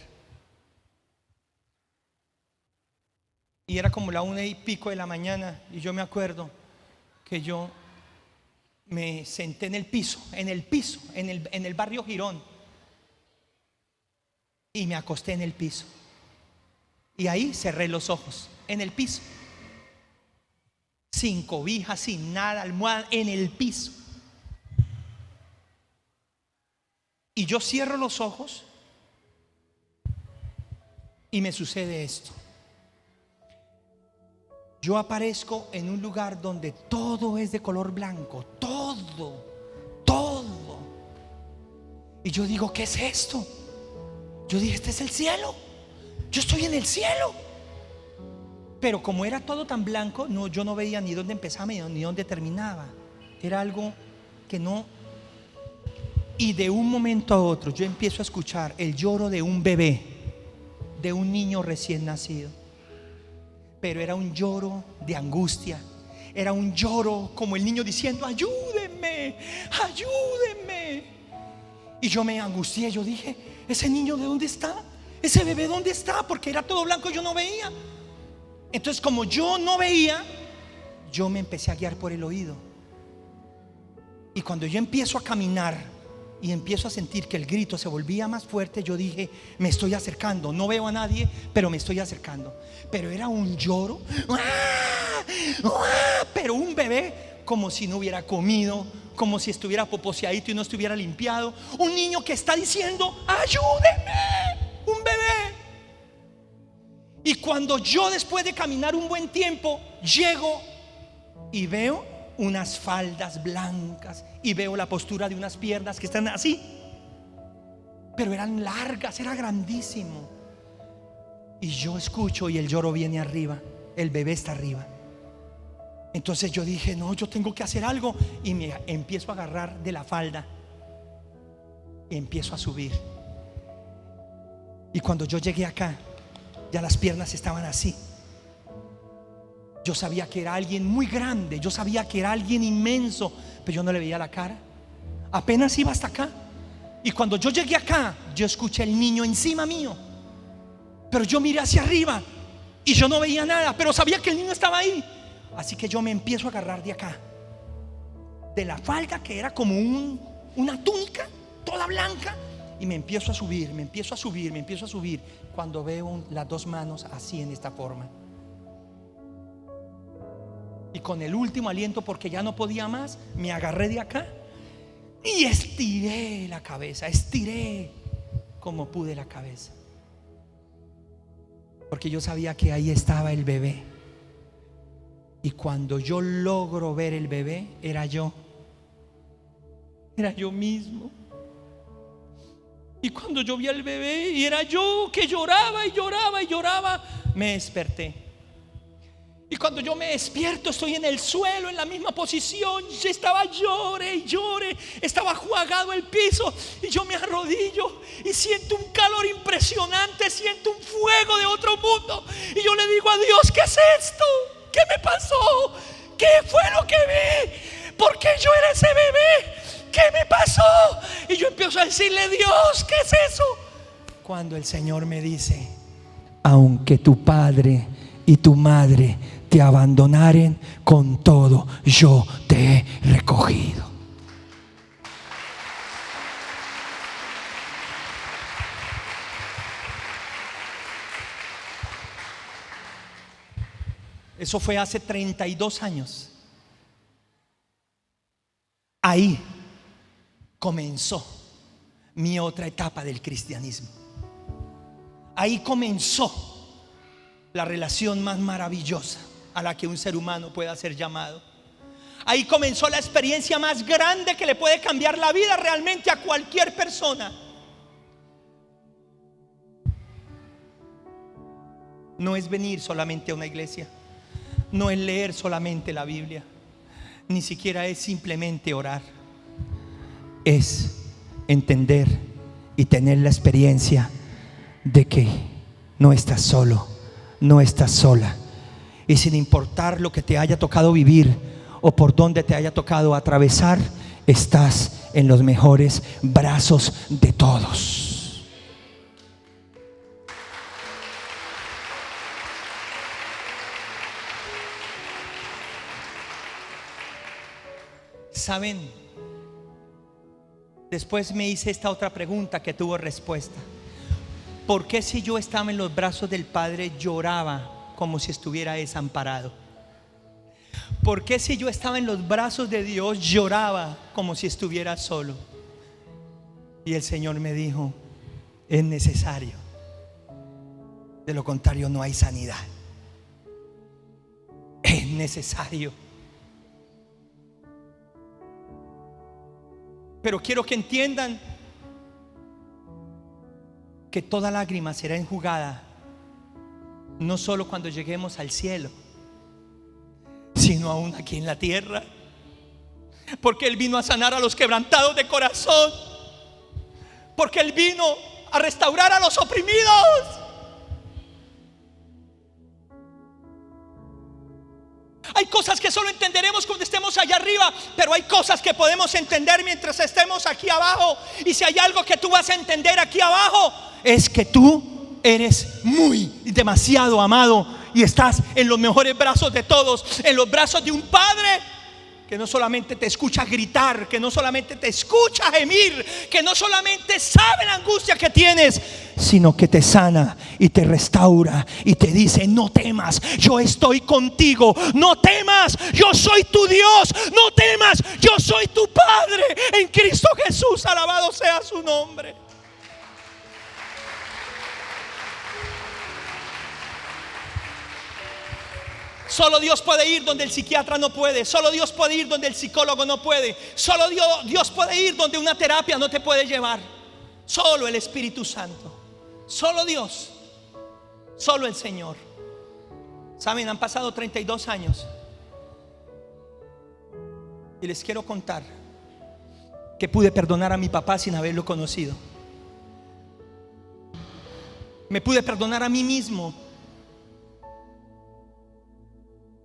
Y era como la 1:15 de la mañana, y yo me acuerdo que yo me senté en el piso, en el barrio Girón, y me acosté en el piso. Y ahí cerré los ojos, en el piso, sin cobija, sin nada, almohada, en el piso. Y yo cierro los ojos y me sucede esto. Yo aparezco en un lugar donde todo es de color blanco, todo. Y yo digo: ¿qué es esto? Yo dije: este es el cielo, yo estoy en el cielo. Pero como era todo tan blanco, no, yo no veía ni dónde empezaba ni dónde terminaba. Era algo que no. Y de un momento a otro yo empiezo a escuchar el lloro de un bebé, de un niño recién nacido. Pero era un lloro de angustia. Era un lloro como el niño diciendo: ayúdenme, ayúdenme. Y yo me angustié, yo dije: ¿ese niño de dónde está? ¿Ese bebé dónde está? Porque era todo blanco, yo no veía. Entonces, como yo no veía, yo me empecé a guiar por el oído. Y cuando yo empiezo a caminar y empiezo a sentir que el grito se volvía más fuerte, yo dije: me estoy acercando. No veo a nadie, pero me estoy acercando. Pero era un lloro, pero un bebé como si no hubiera comido, como si estuviera poposeadito y no estuviera limpiado. Un niño que está diciendo: ayúdenme, un bebé. Y cuando yo, después de caminar un buen tiempo, llego y veo unas faldas blancas y veo la postura de unas piernas que están así. pero eran largas, era grandísimo. Y yo escucho y el lloro viene arriba, el bebé está arriba. Entonces yo dije, no, yo tengo que hacer algo. Y me empiezo a agarrar de la falda y empiezo a subir. Y cuando yo llegué acá, ya las piernas estaban así. Yo sabía que era alguien muy grande, yo sabía que era alguien inmenso, pero yo no le veía la cara. Apenas iba hasta acá. Y cuando yo llegué acá, yo escuché el niño encima mío, pero yo miré hacia arriba y yo no veía nada, pero sabía que el niño estaba ahí. Así que yo me empiezo a agarrar de acá, de la falda, que era como una túnica toda blanca, y me empiezo a subir, me empiezo a subir, me empiezo a subir. Cuando veo las dos manos así, en esta forma, y con el último aliento, porque ya no podía más, me agarré de acá y estiré la cabeza, estiré como pude la cabeza, porque yo sabía que ahí estaba el bebé. Y cuando yo logro ver el bebé, era yo mismo. Y cuando yo vi al bebé y era yo, que lloraba y lloraba y lloraba, me desperté. Y cuando yo me despierto, estoy en el suelo, en la misma posición. Yo estaba llore y llore, estaba jugado el piso, y yo me arrodillo y siento un calor impresionante, siento un fuego de otro mundo. Y yo le digo a Dios, ¿qué es esto? ¿Qué me pasó? ¿Qué fue lo que vi? ¿Por qué yo era ese bebé? ¿Qué me pasó? Y yo empiezo a decirle, Dios, ¿qué es eso? Cuando el Señor me dice, aunque tu padre y tu madre te abandonaren, con todo yo te he recogido. Eso fue hace 32 años. Ahí comenzó mi otra etapa del cristianismo. Ahí comenzó la relación más maravillosa a la que un ser humano pueda ser llamado. Ahí comenzó la experiencia más grande que le puede cambiar la vida realmente a cualquier persona. No es venir solamente a una iglesia, no es leer solamente la Biblia, ni siquiera es simplemente orar. Es entender y tener la experiencia de que no estás solo, no estás sola. Y sin importar lo que te haya tocado vivir o por donde te haya tocado atravesar, estás en los mejores brazos de todos. ¿Saben? Después me hice esta otra pregunta que tuvo respuesta. ¿Por qué si yo estaba en los brazos del Padre lloraba como si estuviera desamparado? ¿Por qué si yo estaba en los brazos de Dios lloraba como si estuviera solo? Y el Señor me dijo, es necesario. De lo contrario no hay sanidad. Es necesario. Pero quiero que entiendan que toda lágrima será enjugada, no solo cuando lleguemos al cielo, sino aún aquí en la tierra. Porque Él vino a sanar a los quebrantados de corazón, porque Él vino a restaurar a los oprimidos. Hay cosas que solo entenderemos cuando estemos allá arriba, pero hay cosas que podemos entender mientras estemos aquí abajo. Y si hay algo que tú vas a entender aquí abajo, es que tú eres muy demasiado amado y estás en los mejores brazos de todos, en los brazos de un Padre que no solamente te escucha gritar, que no solamente te escucha gemir, que no solamente sabe la angustia que tienes, sino que te sana y te restaura y te dice, no temas, yo estoy contigo, no temas, yo soy tu Dios, no temas, yo soy tu Padre en Cristo Jesús, alabado sea su nombre. Solo Dios puede ir donde el psiquiatra no puede. Solo Dios puede ir donde el psicólogo no puede. Solo Dios puede ir donde una terapia no te puede llevar. Solo el Espíritu Santo, solo Dios, solo el Señor. Saben, han pasado 32 años y les quiero contar que pude perdonar a mi papá sin haberlo conocido. Me pude perdonar a mí mismo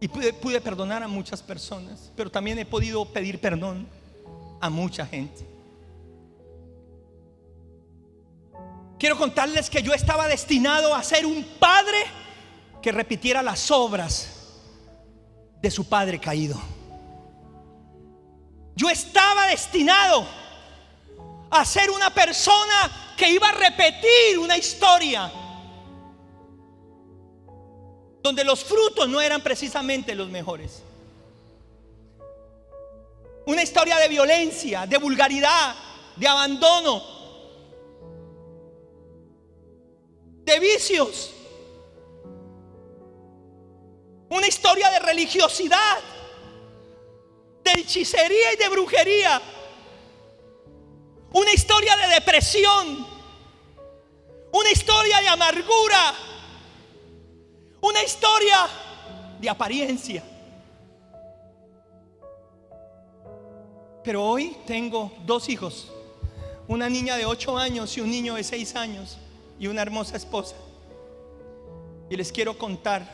y pude perdonar a muchas personas, pero también he podido pedir perdón a mucha gente. Quiero contarles que yo estaba destinado a ser un padre que repitiera las obras de su padre caído. Yo estaba destinado a ser una persona que iba a repetir una historia donde los frutos no eran precisamente los mejores. Una historia de violencia, de vulgaridad, de abandono, de vicios. Una historia de religiosidad, de hechicería y de brujería. Una historia de depresión. Una historia de amargura. Una historia de apariencia. Pero hoy tengo 2 hijos, una niña de 8 años y un niño de 6 años, y una hermosa esposa. Y les quiero contar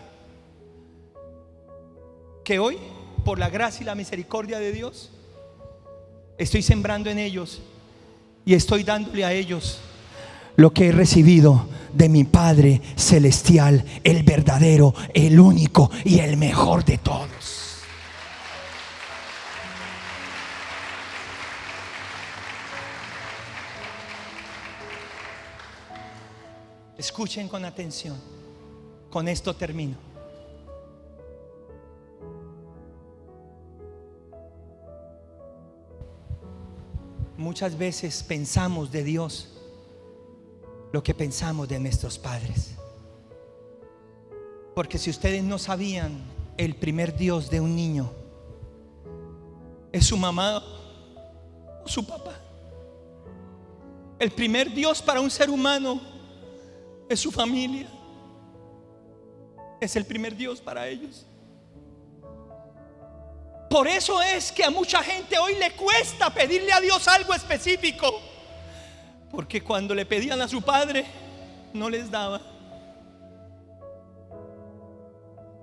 que hoy, por la gracia y la misericordia de Dios, estoy sembrando en ellos y estoy dándole a ellos lo que he recibido de mi Padre Celestial, el verdadero, el único y el mejor de todos. Escuchen con atención. Con esto termino. Muchas veces pensamos de Dios lo que pensamos de nuestros padres. Porque si ustedes no sabían, el primer Dios de un niño es su mamá o su papá. El primer Dios para un ser humano es su familia. Es el primer Dios para ellos. Por eso es que a mucha gente hoy le cuesta pedirle a Dios algo específico, porque cuando le pedían a su padre no les daba.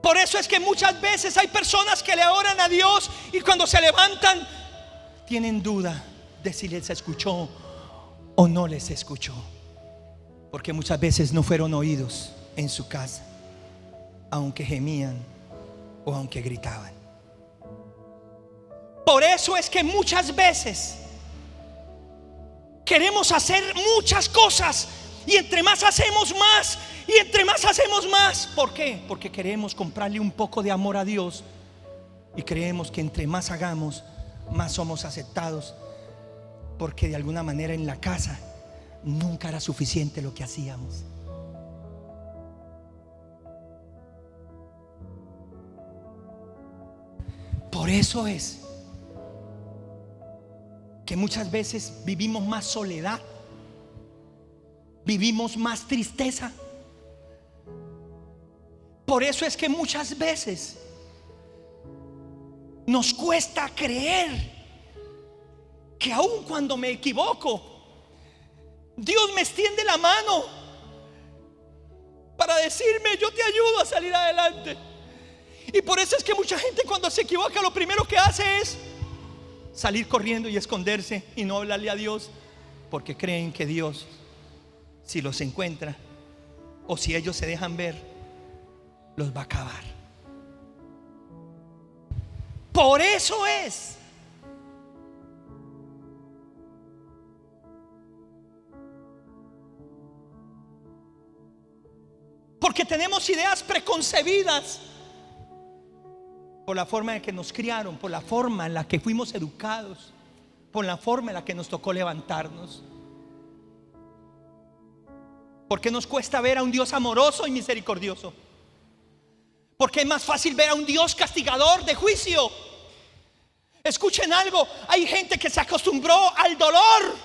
Por eso es que muchas veces hay personas que le oran a Dios y cuando se levantan tienen duda de si les escuchó o no les escuchó, porque muchas veces no fueron oídos en su casa, aunque gemían o aunque gritaban. Por eso es que muchas veces queremos hacer muchas cosas y entre más hacemos más y entre más hacemos más. ¿Por qué? Porque queremos comprarle un poco de amor a Dios y creemos que entre más hagamos, más somos aceptados, porque de alguna manera en la casa nunca era suficiente lo que hacíamos. Por eso es que muchas veces vivimos más soledad, vivimos más tristeza. Por eso es que muchas veces nos cuesta creer que aun cuando me equivoco, Dios me extiende la mano para decirme: yo te ayudo a salir adelante. Y por eso es que mucha gente cuando se equivoca, lo primero que hace es salir corriendo y esconderse y no hablarle a Dios, porque creen que Dios, si los encuentra o si ellos se dejan ver, los va a acabar. Por eso es porque tenemos ideas preconcebidas por la forma en que nos criaron, por la forma en la que fuimos educados, por la forma en la que nos tocó levantarnos. ¿Por qué nos cuesta ver a un Dios amoroso y misericordioso? Porque es más fácil ver a un Dios castigador de juicio. Escuchen algo, hay gente que se acostumbró al dolor,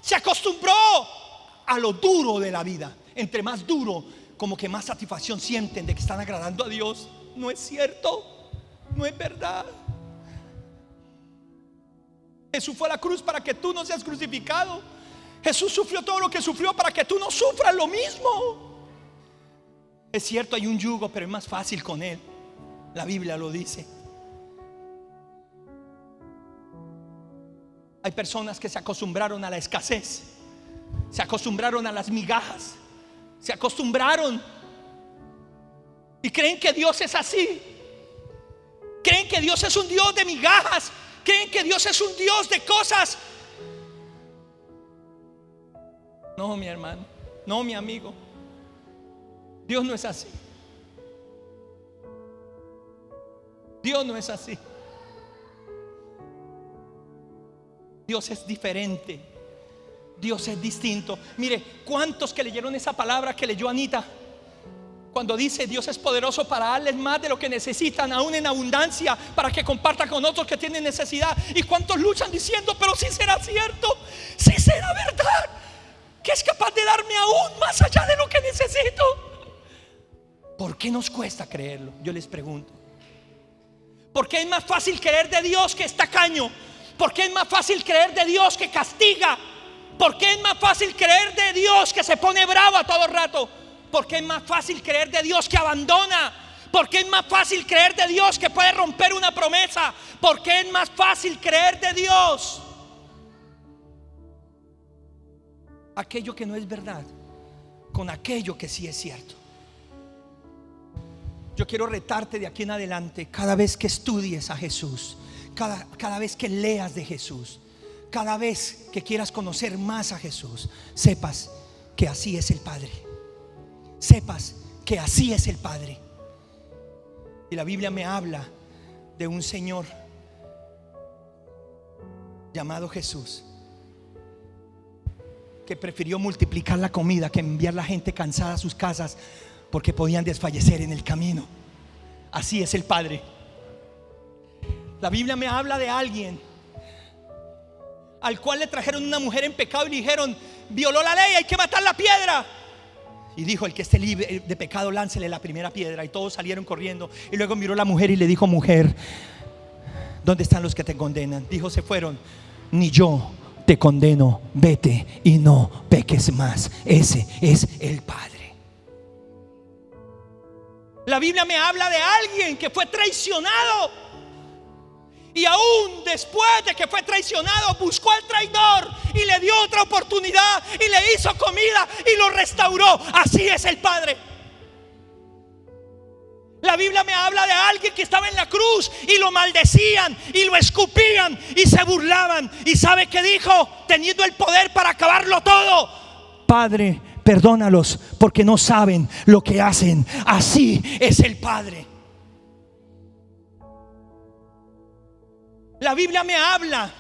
se acostumbró a lo duro de la vida. Entre más duro, como que más satisfacción sienten de que están agradando a Dios. No es cierto, no es verdad. Jesús fue a la cruz para que tú no seas crucificado. Jesús sufrió todo lo que sufrió para que tú no sufras lo mismo. Es cierto, hay un yugo, pero es más fácil con Él. La Biblia lo dice. Hay personas que se acostumbraron a la escasez, se acostumbraron a las migajas, se acostumbraron y creen que Dios es así. Creen que Dios es un Dios de migajas. Creen que Dios es un Dios de cosas. No, mi hermano, no, mi amigo. Dios no es así. Dios no es así. Dios es diferente. Dios es distinto. Mire, ¿cuántos que leyeron esa palabra que leyó Anita? Cuando dice Dios es poderoso para darles más de lo que necesitan, aún en abundancia, para que compartan con otros que tienen necesidad. ¿Y cuántos luchan diciendo, pero si será cierto, si será verdad, que es capaz de darme aún más allá de lo que necesito? ¿Por qué nos cuesta creerlo? Yo les pregunto. ¿Por qué es más fácil creer de Dios que es tacaño? ¿Por qué es más fácil creer de Dios que castiga? ¿Por qué es más fácil creer de Dios que se pone bravo a todo rato? ¿Por qué es más fácil creer de Dios que abandona? ¿Por qué es más fácil creer de Dios que puede romper una promesa? ¿Por qué es más fácil creer de Dios aquello que no es verdad con aquello que sí es cierto? Yo quiero retarte de aquí en adelante, cada vez que estudies a Jesús, cada vez que leas de Jesús, cada vez que quieras conocer más a Jesús, sepas que así es el Padre. Sepas que así es el Padre. Y la Biblia me habla de un Señor llamado Jesús, que prefirió multiplicar la comida que enviar la gente cansada a sus casas, porque podían desfallecer en el camino. Así es el Padre. La Biblia me habla de alguien al cual le trajeron una mujer en pecado y le dijeron, violó la ley, hay que matar la piedra. Y dijo, el que esté libre de pecado, láncele la primera piedra. Y todos salieron corriendo. Y luego miró a la mujer y le dijo, mujer, ¿dónde están los que te condenan? Dijo, se fueron. Ni yo te condeno, vete y no peques más. Ese es el Padre. La Biblia me habla de alguien que fue traicionado, y aún después de que fue traicionado, buscó al traidor y le dio otra oportunidad y le hizo comida y lo restauró. Así es el Padre. La Biblia me habla de alguien que estaba en la cruz y lo maldecían y lo escupían y se burlaban. ¿Y sabe qué dijo? Teniendo el poder para acabarlo todo: Padre, perdónalos porque no saben lo que hacen. Así es el Padre. La Biblia me habla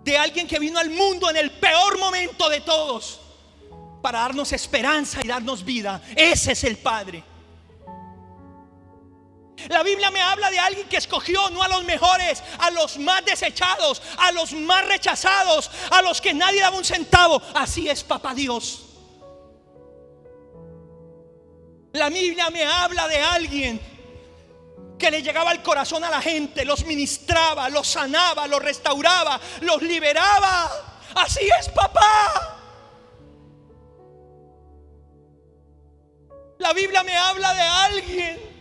de alguien que vino al mundo en el peor momento de todos para darnos esperanza y darnos vida. Ese es el Padre. La Biblia me habla de alguien que escogió no a los mejores, a los más desechados, a los más rechazados, a los que nadie daba un centavo. Así es Papá Dios. La Biblia me habla de alguien que le llegaba al corazón a la gente, los ministraba, los sanaba, los restauraba, los liberaba. Así es Papá. La Biblia me habla de alguien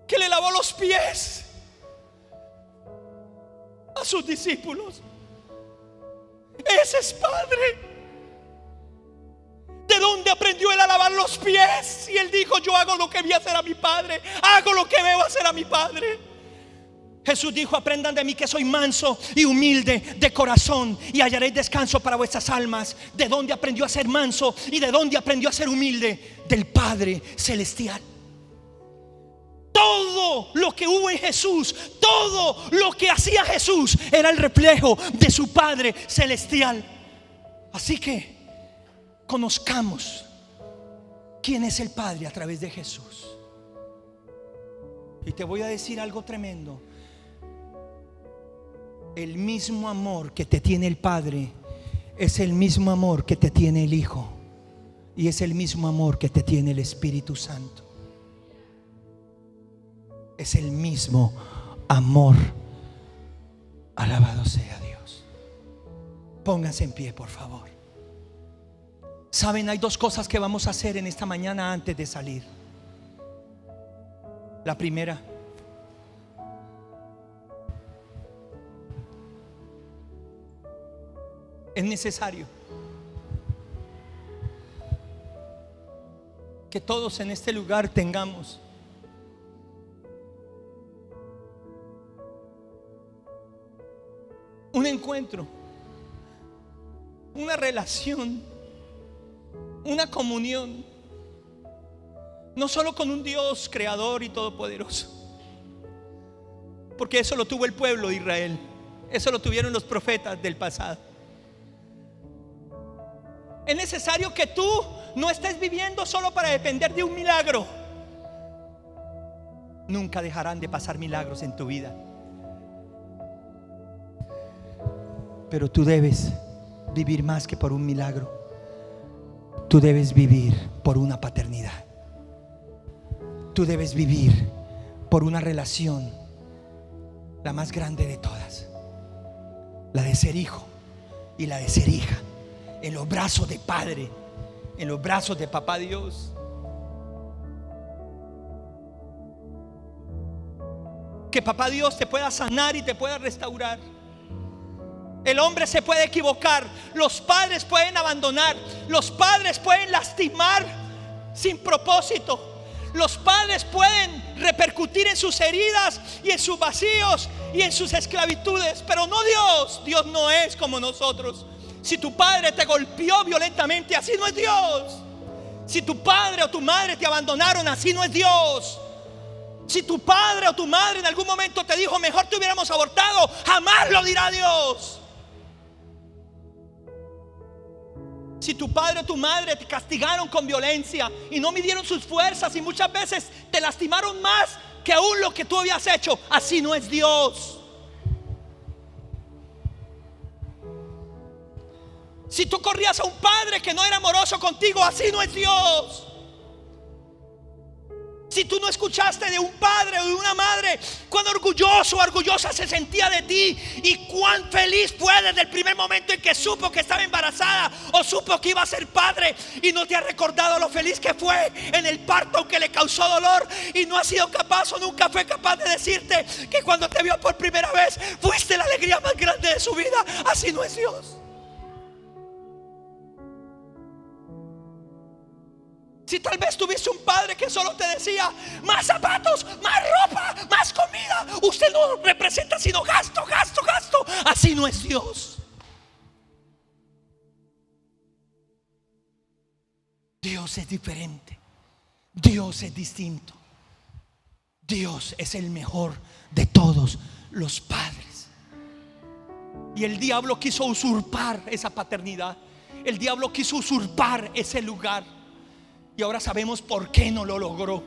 que le lavó los pies a sus discípulos. Ese es Padre. ¿De dónde aprendió él a lavar los pies? Y él dijo, yo hago lo que vi hacer a mi Padre, hago lo que veo hacer a mi Padre. Jesús dijo, aprendan de mí que soy manso y humilde de corazón y hallaréis descanso para vuestras almas. ¿De dónde aprendió a ser manso y de dónde aprendió a ser humilde? Del Padre Celestial. Todo lo que hubo en Jesús, todo lo que hacía Jesús era el reflejo de su Padre Celestial. Así que conozcamos quién es el Padre a través de Jesús. Y te voy a decir algo tremendo. El mismo amor que te tiene el Padre es el mismo amor que te tiene el Hijo, y es el mismo amor que te tiene el Espíritu Santo. Es el mismo amor. Alabado sea Dios. Pónganse en pie, por favor. Saben, hay dos cosas que vamos a hacer en esta mañana antes de salir. La primera, es necesario que todos en este lugar tengamos un encuentro, una relación, una comunión, no solo con un Dios creador y todopoderoso, porque eso lo tuvo el pueblo de Israel, eso lo tuvieron los profetas del pasado. Es necesario que tú no estés viviendo solo para depender de un milagro. Nunca dejarán de pasar milagros en tu vida, pero tú debes vivir más que por un milagro. Tú debes vivir por una paternidad. Tú debes vivir por una relación, la más grande de todas, la de ser hijo y la de ser hija, en los brazos de Padre, en los brazos de Papá Dios. Que Papá Dios te pueda sanar y te pueda restaurar. El hombre se puede equivocar, los padres pueden abandonar, los padres pueden lastimar sin propósito, los padres pueden repercutir en sus heridas y en sus vacíos y en sus esclavitudes, pero no Dios. Dios no es como nosotros. Si tu padre te golpeó violentamente, así no es Dios. Si tu padre o tu madre te abandonaron, así no es Dios. Si tu padre o tu madre en algún momento te dijo mejor te hubiéramos abortado, jamás lo dirá Dios. Si tu padre o tu madre te castigaron con violencia y no midieron sus fuerzas y muchas veces te lastimaron más que aún lo que tú habías hecho, así no es Dios. Si tú corrías a un padre que no era amoroso contigo, así no es Dios. Si tú no escuchaste de un padre o de una madre cuán orgulloso o orgullosa se sentía de ti y cuán feliz fue desde el primer momento en que supo que estaba embarazada o supo que iba a ser padre, y no te ha recordado lo feliz que fue en el parto aunque le causó dolor, y no ha sido capaz o nunca fue capaz de decirte que cuando te vio por primera vez fuiste la alegría más grande de su vida, así no es Dios. Si tal vez tuviste un padre que solo te decía más zapatos, más ropa, más comida, usted no representa sino gasto, gasto, gasto, así no es Dios. Dios es diferente, Dios es distinto, Dios es el mejor de todos los padres. Y el diablo quiso usurpar esa paternidad, el diablo quiso usurpar ese lugar. Y ahora sabemos por qué no lo logró.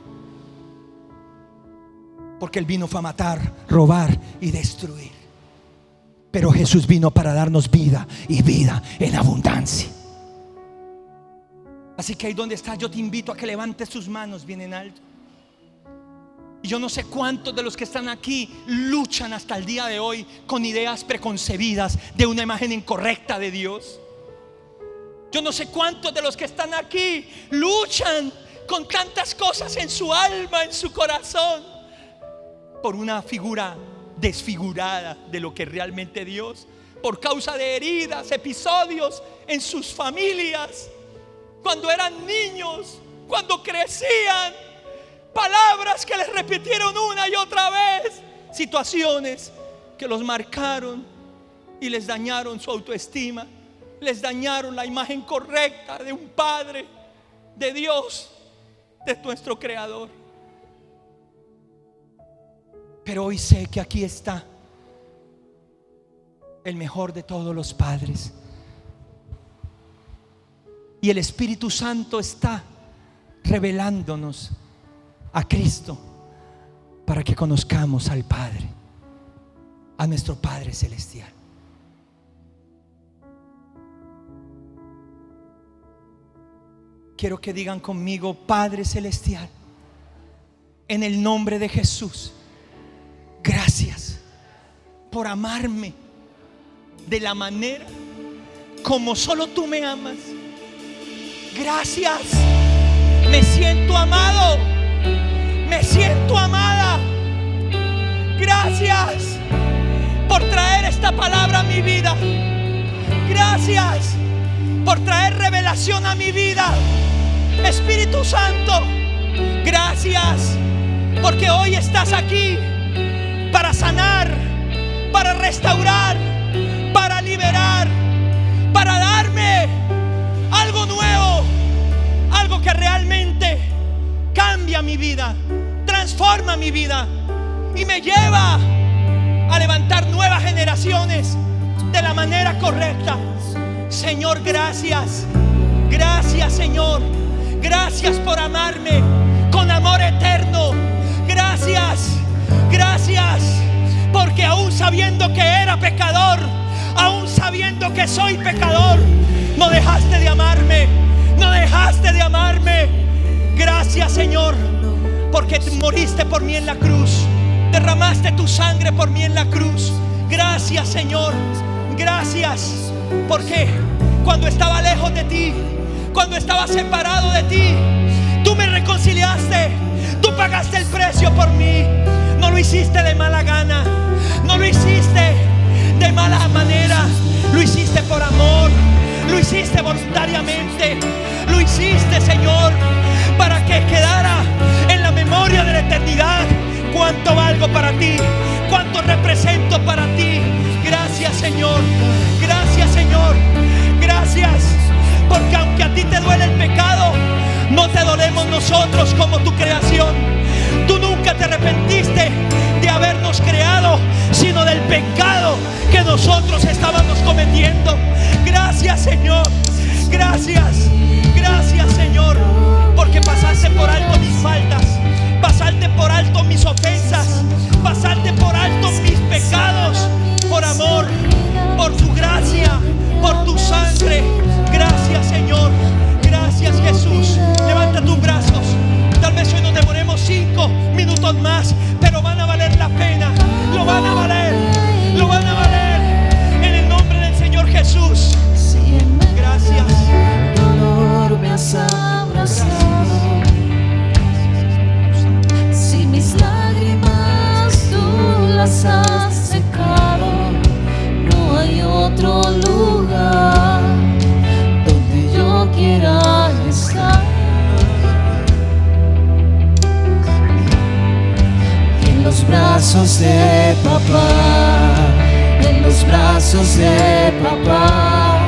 Porque Él vino fue a matar, robar y destruir. Pero Jesús vino para darnos vida y vida en abundancia. Así que ahí donde estás, yo te invito a que levantes tus manos bien en alto. Y yo no sé cuántos de los que están aquí luchan hasta el día de hoy con ideas preconcebidas de una imagen incorrecta de Dios. Yo no sé cuántos de los que están aquí luchan con tantas cosas en su alma, en su corazón, por una figura desfigurada de lo que realmente Dios, por causa de heridas, episodios en sus familias, cuando eran niños, cuando crecían, palabras que les repitieron una y otra vez, situaciones que los marcaron y les dañaron su autoestima. Les dañaron la imagen correcta de un padre, de Dios, de nuestro Creador. Pero hoy sé que aquí está el mejor de todos los padres. Y el Espíritu Santo está revelándonos a Cristo para que conozcamos al Padre. a nuestro Padre Celestial. Quiero que digan conmigo: Padre Celestial, en el nombre de Jesús, gracias por amarme de la manera como solo tú me amas. Gracias, me siento amado, me siento amada. Gracias por traer esta palabra a mi vida. Gracias por traer revelación a mi vida. Espíritu Santo, gracias porque hoy estás aquí para sanar, para restaurar, para liberar, para darme algo nuevo, algo que realmente cambia mi vida, transforma mi vida y me lleva a levantar nuevas generaciones de la manera correcta. Señor, gracias. Gracias, Señor. Gracias por amarme con amor eterno. Gracias, gracias, porque aún sabiendo que era pecador, aún sabiendo que soy pecador, no dejaste de amarme, no dejaste de amarme. Gracias, Señor, porque moriste por mí en la cruz, derramaste tu sangre por mí en la cruz. Gracias, Señor, gracias, porque cuando estaba lejos de ti, cuando estaba separado de ti, tú me reconciliaste, tú pagaste el precio por mí. No lo hiciste de mala gana, no lo hiciste de mala manera, lo hiciste por amor, lo hiciste voluntariamente, lo hiciste, Señor, para que quedara en la memoria de la eternidad cuánto valgo para ti, cuánto represento para ti. Gracias, Señor, gracias, Señor, gracias, porque aunque a ti te duele el pecado, no te dolemos nosotros como tu creación. Tú nunca te arrepentiste de habernos creado, sino del pecado que nosotros estábamos cometiendo. Gracias, Señor, gracias, gracias, Señor, porque pasaste por alto mis faltas, pasaste por alto mis ofensas, pasaste por alto mis pecados, por amor, por tu gracia, por tu sangre. Gracias, Señor, gracias, Jesús. Levanta tus brazos. Tal vez hoy nos demoremos 5 minutos más, pero van a valer la pena. Lo van a valer, lo van a valer. En el nombre del Señor Jesús. Gracias. Dolor me has abrazado. Si mis lágrimas tú las has secado, no hay otro lugar donde yo quiera estar. En los brazos de papá, en los brazos de papá,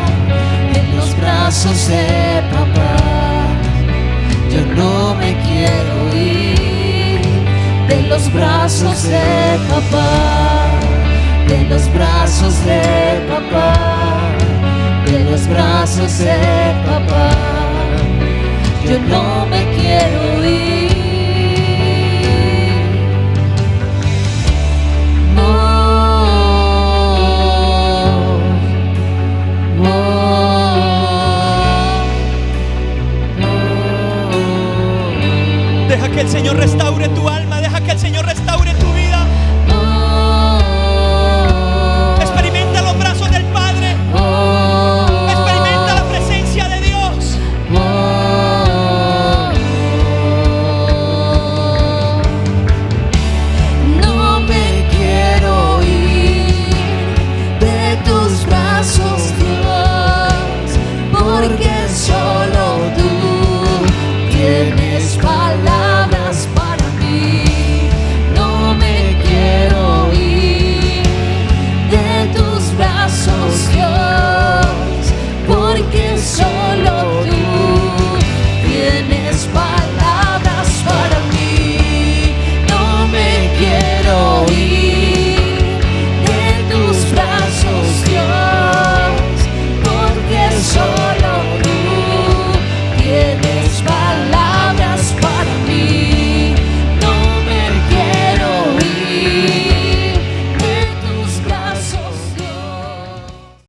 en los brazos de papá. Yo no me quiero ir de los brazos de papá, de los brazos de papá, de los brazos de papá. Yo no me quiero ir. Deja que el Señor restaure tu alma.